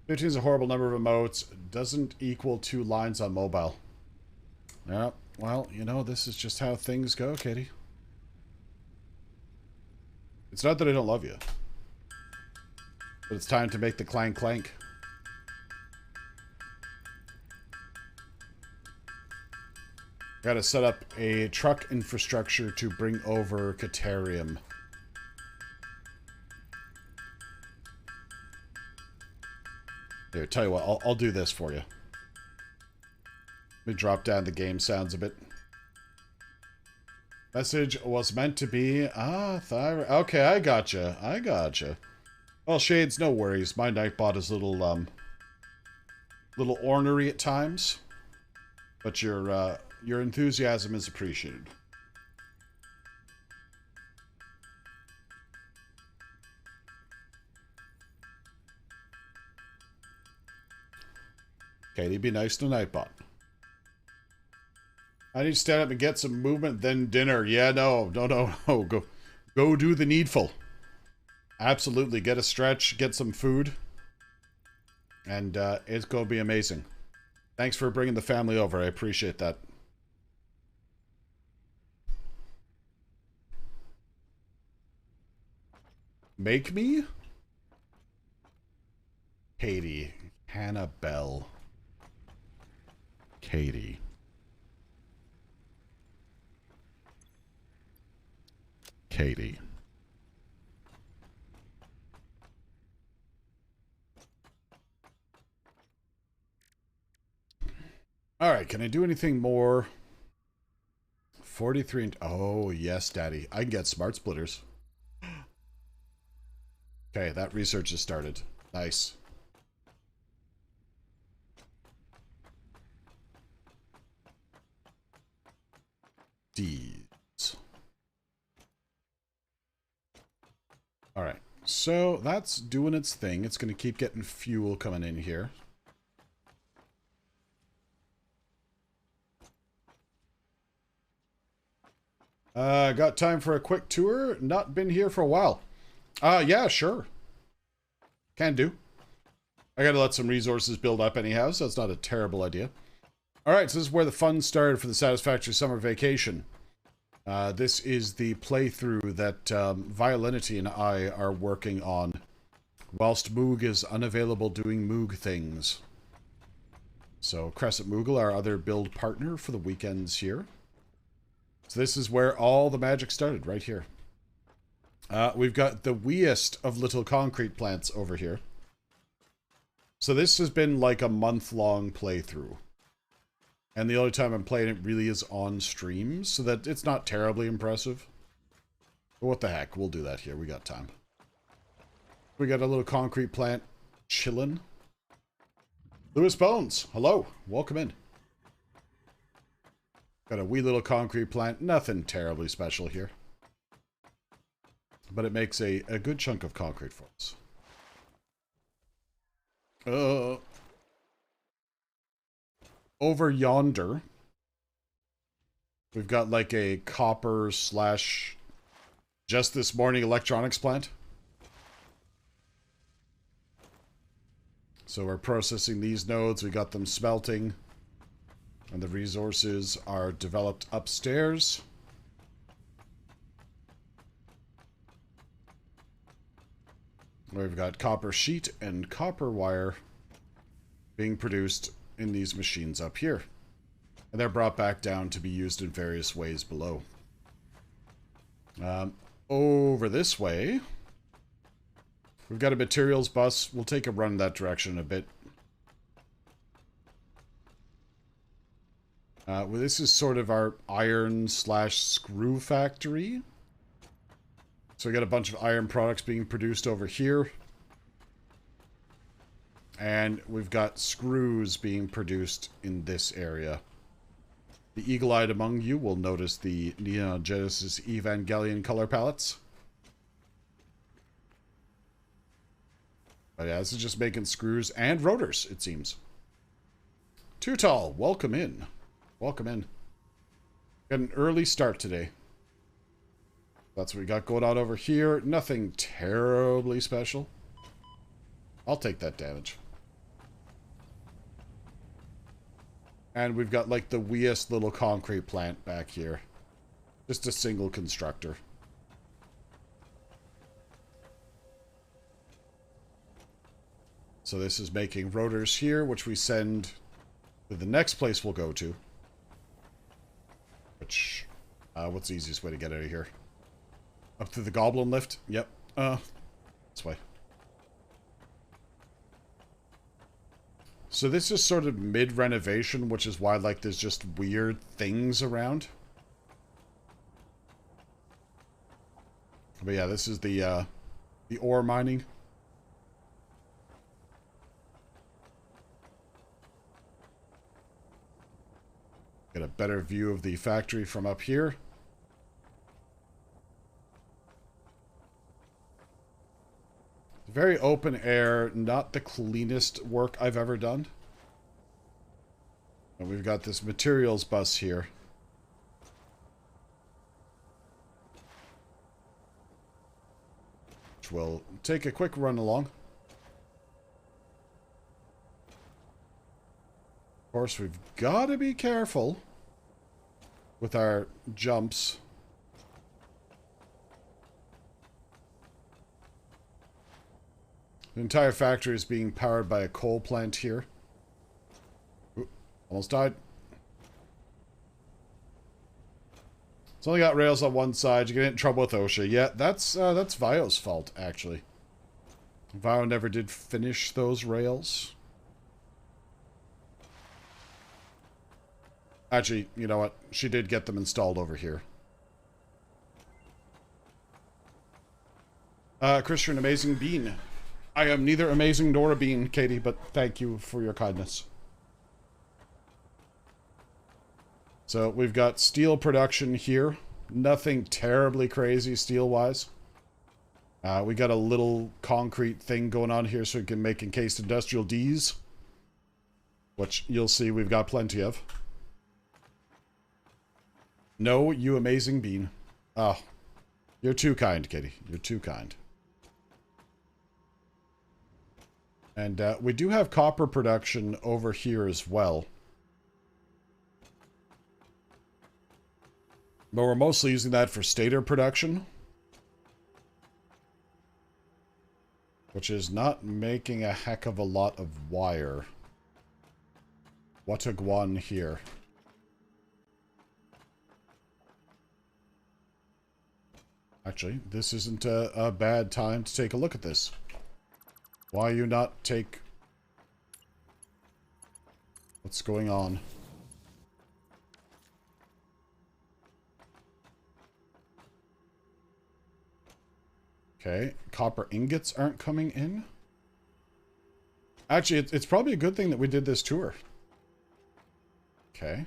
15 is a horrible number of emotes. Doesn't equal 2 lines on mobile. Yeah, well, you know, this is just how things go, Katie. It's not that I don't love you. But it's time to make the clank clank. Gotta set up a truck infrastructure to bring over Caterium. Here, tell you what, I'll do this for you. Let me drop down the game sounds a bit. Message was meant to be... Ah, thyroid... Okay, I gotcha. I gotcha. Well, Shades, no worries. My Nightbot is a little ornery at times. But your enthusiasm is appreciated. Katie, be nice to Nightbot. I need to stand up and get some movement, then dinner. Yeah, no. Go do the needful. Absolutely. Get a stretch, get some food. And it's going to be amazing. Thanks for bringing the family over. I appreciate that. Make me? Katie. Hannah Bell. Katie. Katie. Alright, can I do anything more? 43 and... Oh, yes, Daddy. I can get smart splitters. Okay, that research has started. Nice. Deeds. Alright, so that's doing its thing. It's going to keep getting fuel coming in here. Got time for a quick tour? Not been here for a while. Yeah, sure. Can do. I gotta let some resources build up anyhow, so that's not a terrible idea. Alright, so this is where the fun started for the Satisfactory summer vacation. This is the playthrough that Violinity and I are working on, whilst Moog is unavailable doing Moog things. So, Crescent Moogle, our other build partner for the weekends here. So this is where all the magic started, right here. We've got the weeest of little concrete plants over here. So this has been like a month-long playthrough. And the only time I'm playing it really is on stream, so that it's not terribly impressive. But what the heck, we'll do that here, we got time. We got a little concrete plant chillin'. Lewis Bones, hello, welcome in. Got a wee little concrete plant. Nothing terribly special here. But it makes a good chunk of concrete for us. Over yonder, we've got like a copper slash just this morning electronics plant. So we're processing these nodes. We got them smelting. And the resources are developed upstairs. We've got copper sheet and copper wire being produced in these machines up here. And they're brought back down to be used in various ways below. Over this way, we've got a materials bus. We'll take a run in that direction in a bit. Well, this is sort of our iron slash screw factory. So we got a bunch of iron products being produced over here. And we've got screws being produced in this area. The eagle-eyed among you will notice the Neon Genesis Evangelion color palettes. But yeah, this is just making screws and rotors, it seems. Too Tall, welcome in. Welcome in. Got an early start today. That's what we got going on over here. Nothing terribly special. I'll take that damage. And we've got like the weeest little concrete plant back here. Just a single constructor. So this is making rotors here, which we send to the next place we'll go to. Which, what's the easiest way to get out of here? Up through the goblin lift? Yep. This way. So this is sort of mid-renovation, which is why, like, there's just weird things around. But yeah, this is the ore mining. Get a better view of the factory from up here. Very open air, not the cleanest work I've ever done. And we've got this materials bus here. Which we'll take a quick run along. Of course, we've got to be careful with our jumps. The entire factory is being powered by a coal plant here. Ooh, almost died. It's only got rails on one side. You get in trouble with OSHA. Yeah, that's Vio's fault, actually. Vio never did finish those rails. Actually, you know what? She did get them installed over here. Christian, amazing bean. I am neither amazing nor a bean, Katie, but thank you for your kindness. So we've got steel production here. Nothing terribly crazy steel-wise. We got a little concrete thing going on here so we can make encased industrial Ds. Which you'll see we've got plenty of. No, you amazing bean. Oh, you're too kind, Katie. You're too kind. And we do have copper production over here as well. But we're mostly using that for stator production. Which is not making a heck of a lot of wire. What a guan here. Actually, this isn't a bad time to take a look at this. Why you not take... What's going on? Okay, copper ingots aren't coming in. Actually, it's probably a good thing that we did this tour. Okay.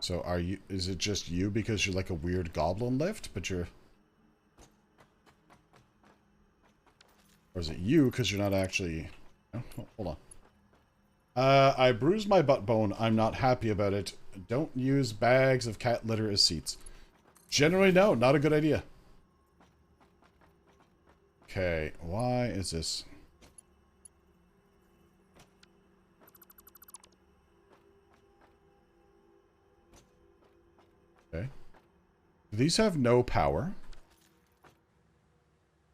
So are you, is it just you because you're like a weird goblin lift, but you're... Or is it you because you're not actually... Oh, hold on. I bruised my butt bone. I'm not happy about it. Don't use bags of cat litter as seats. Generally, no. Not a good idea. Okay. Why is this... Okay. These have no power.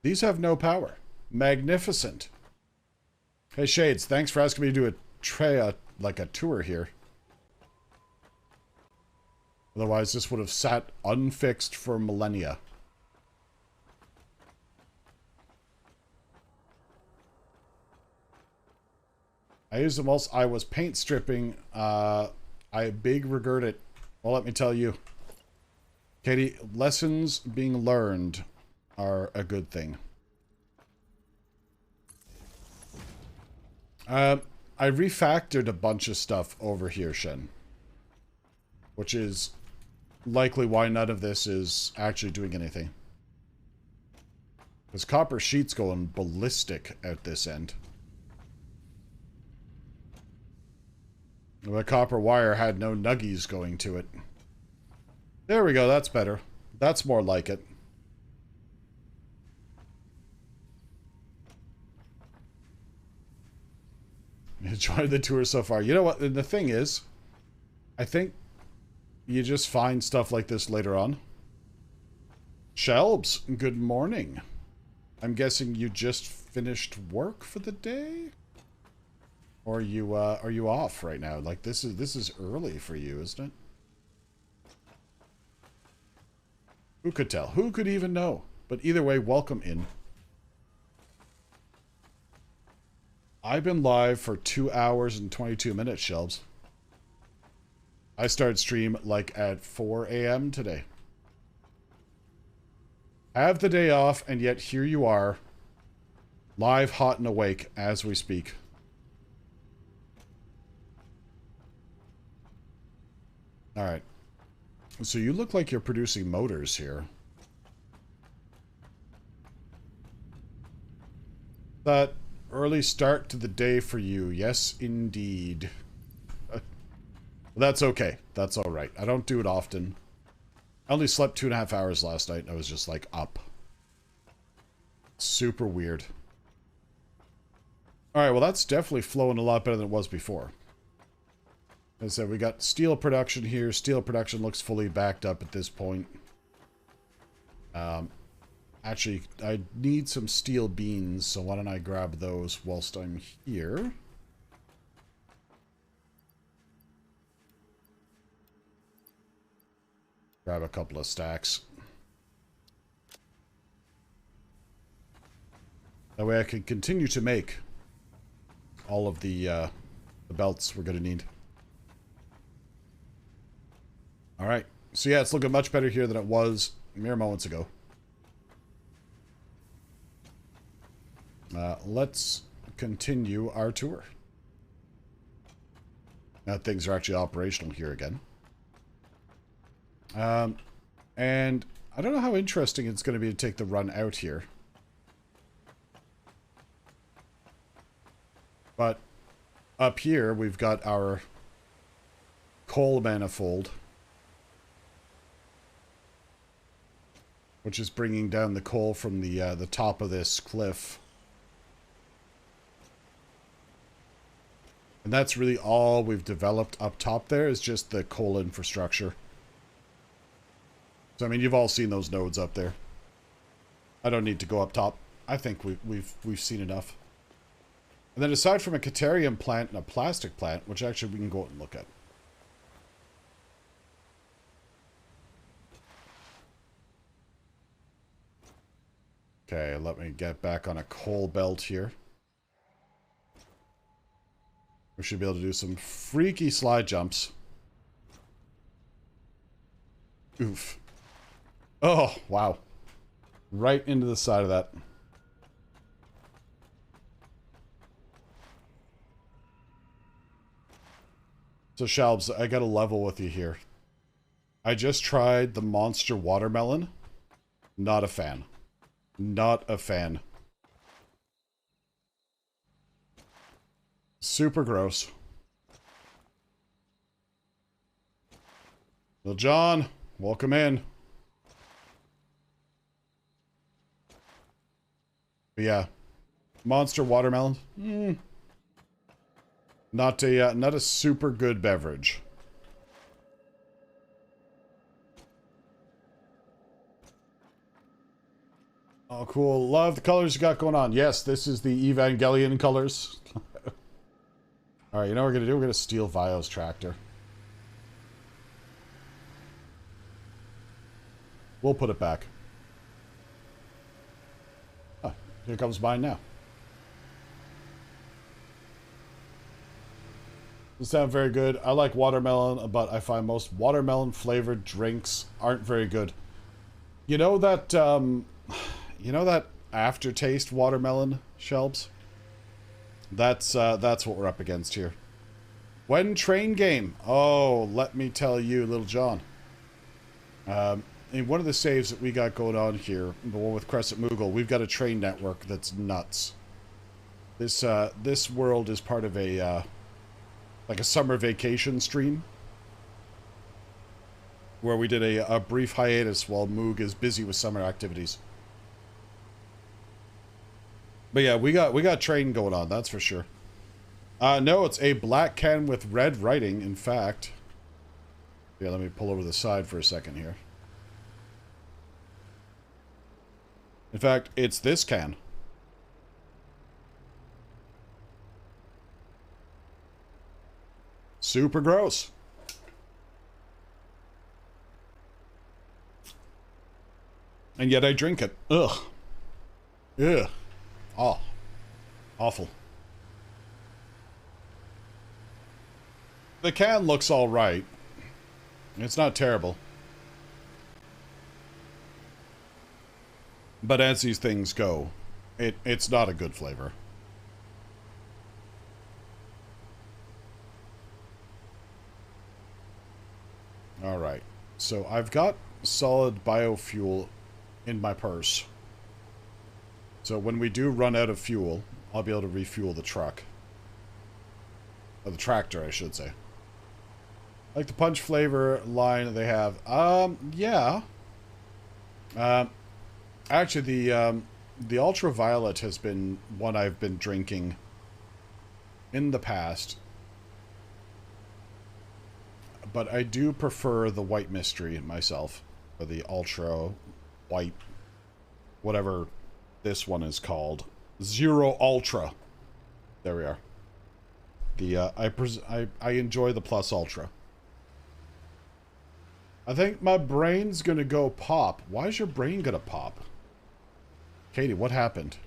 These have no power. Magnificent. Hey, Shades, thanks for asking me to do like a tour here. Otherwise, this would have sat unfixed for millennia. I used them whilst I was paint stripping. I big regret it. Well, let me tell you. Katie, lessons being learned are a good thing. I refactored a bunch of stuff over here, Shen. Which is likely why none of this is actually doing anything. Because copper sheet's going ballistic at this end. The copper wire had no nuggies going to it. There we go, that's better. That's more like it. Enjoyed the tour so far. You know what? The thing is, I think you just find stuff like this later on. Shelbs, good morning. I'm guessing you just finished work for the day? Or are you off right now? Like this is early for you, isn't it? Who could tell? Who could even know? But either way, welcome in. I've been live for 2 hours and 22 minutes, Shelbs. I started stream like at 4 a.m. today. Have the day off, and yet here you are, live, hot, and awake as we speak. Alright. So you look like you're producing motors here. That early start to the day for you. Yes, indeed. That's okay. That's alright. I don't do it often. I only slept 2.5 hours last night, and I was just, like, up. Super weird. Alright, well, that's definitely flowing a lot better than it was before. As I said, we got steel production here. Steel production looks fully backed up at this point. Actually, I need some steel beans, so why don't I grab those whilst I'm here? Grab a couple of stacks. That way I can continue to make all of the belts we're going to need. Alright. So yeah, it's looking much better here than it was mere moments ago. Let's continue our tour. Now things are actually operational here again. And I don't know how interesting it's going to be to take the run out here. But up here, we've got our coal manifold, which is bringing down the coal from the top of this cliff. And that's really all we've developed up top there, is just the coal infrastructure. So I mean, you've all seen those nodes up there. I don't need to go up top. I think we've seen enough. And then aside from a Caterium plant and a plastic plant, which actually we can go out and look at. Okay, let me get back on a coal belt here. We should be able to do some freaky slide jumps. Oof. Oh, wow. Right into the side of that. So, Shalbs, I got to level with you here. I just tried the monster watermelon. Not a fan. Not a fan. Super gross. Well, John, welcome in. But yeah, monster watermelon. Not a super good beverage. Oh, cool. Love the colors you got going on. Yes, this is the Evangelion colors. Alright, you know what we're going to do? We're going to steal Vio's tractor. We'll put it back. Oh, here comes mine now. Doesn't sound very good. I like watermelon, but I find most watermelon flavored drinks aren't very good. You know that, aftertaste watermelon, Shelbs? That's what we're up against here. When train game? Oh, let me tell you, Little John. In one of the saves that we got going on here, the one with Crescent Moogle, we've got a train network that's nuts. This world is part of a, like a summer vacation stream, where we did a brief hiatus while Moog is busy with summer activities. But yeah, we got train going on, that's for sure. No, it's a black can with red writing, in fact. Yeah, let me pull over the side for a second here. In fact, it's this can. Super gross. And yet I drink it. Ugh. Ugh. Oh. Awful. The can looks all right. It's not terrible. But as these things go, it's not a good flavor. Alright. So I've got solid biofuel in my purse. So when we do run out of fuel, I'll be able to refuel the truck. Or the tractor, I should say. Like the punch flavor line they have. Yeah. Actually, the ultraviolet has been one I've been drinking in the past. But I do prefer the white mystery myself. Or the ultra white, whatever this one is called. Zero Ultra. There we are. The I enjoy the Plus Ultra. I think my brain's gonna go pop. Why is your brain gonna pop? Katie, what happened?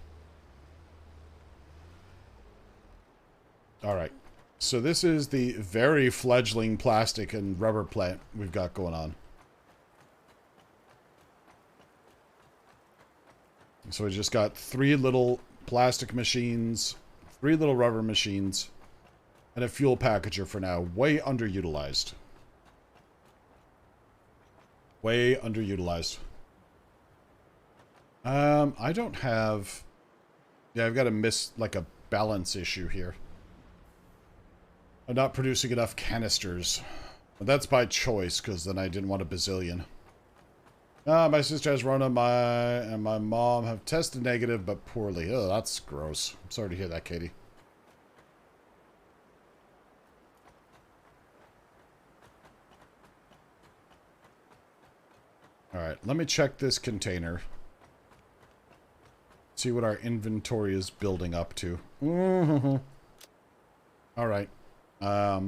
Alright. So this is the very fledgling plastic and rubber plant we've got going on. So we just got 3 little plastic machines, 3 little rubber machines, and a fuel packager for now. Way underutilized. Way underutilized. I don't have... Yeah, I've got a balance issue here. I'm not producing enough canisters. But that's by choice, because then I didn't want a bazillion. My sister has Rona, and my mom have tested negative, but poorly. Oh, that's gross. I'm sorry to hear that, Katie. Alright, let me check this container. See what our inventory is building up to. Alright. I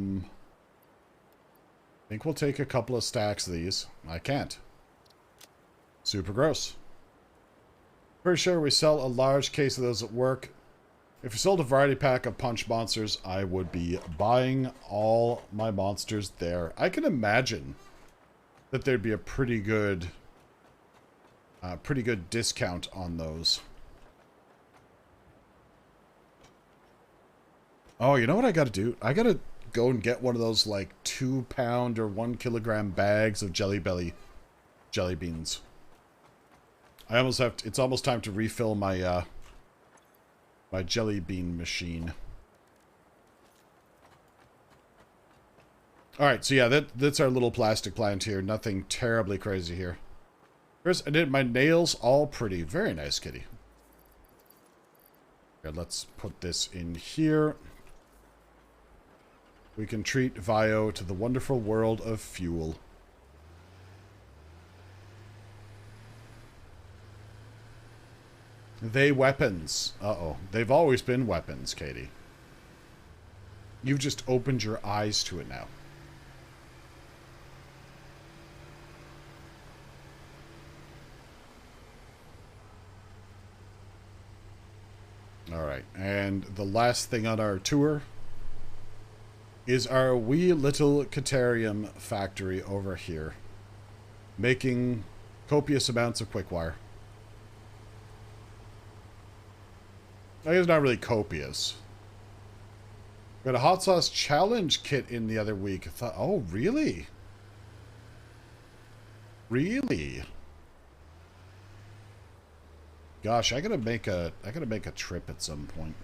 think we'll take a couple of stacks of these. I can't. Super gross. Pretty sure we sell a large case of those at work. If you sold a variety pack of punch monsters, I would be buying all my monsters there. I can imagine that there'd be a pretty good discount on those. Oh, you know what I gotta do? I gotta go and get one of those, like, 2-pound or 1-kilogram bags of Jelly Belly jelly beans. I almost have to, it's almost time to refill my, my jelly bean machine. Alright, so yeah, that's our little plastic plant here. Nothing terribly crazy here. First, I did my nails all pretty. Very nice, kitty. Okay, let's put this in here. We can treat Vio to the wonderful world of fuel. They weapons. Uh-oh. They've always been weapons, Katie. You've just opened your eyes to it now. Alright, and the last thing on our tour is our wee little Caterium factory over here, making copious amounts of quickwire. I guess not really copious. We had a hot sauce challenge kit in the other week. I thought, oh, really? Really? Gosh, I gotta make a trip at some point.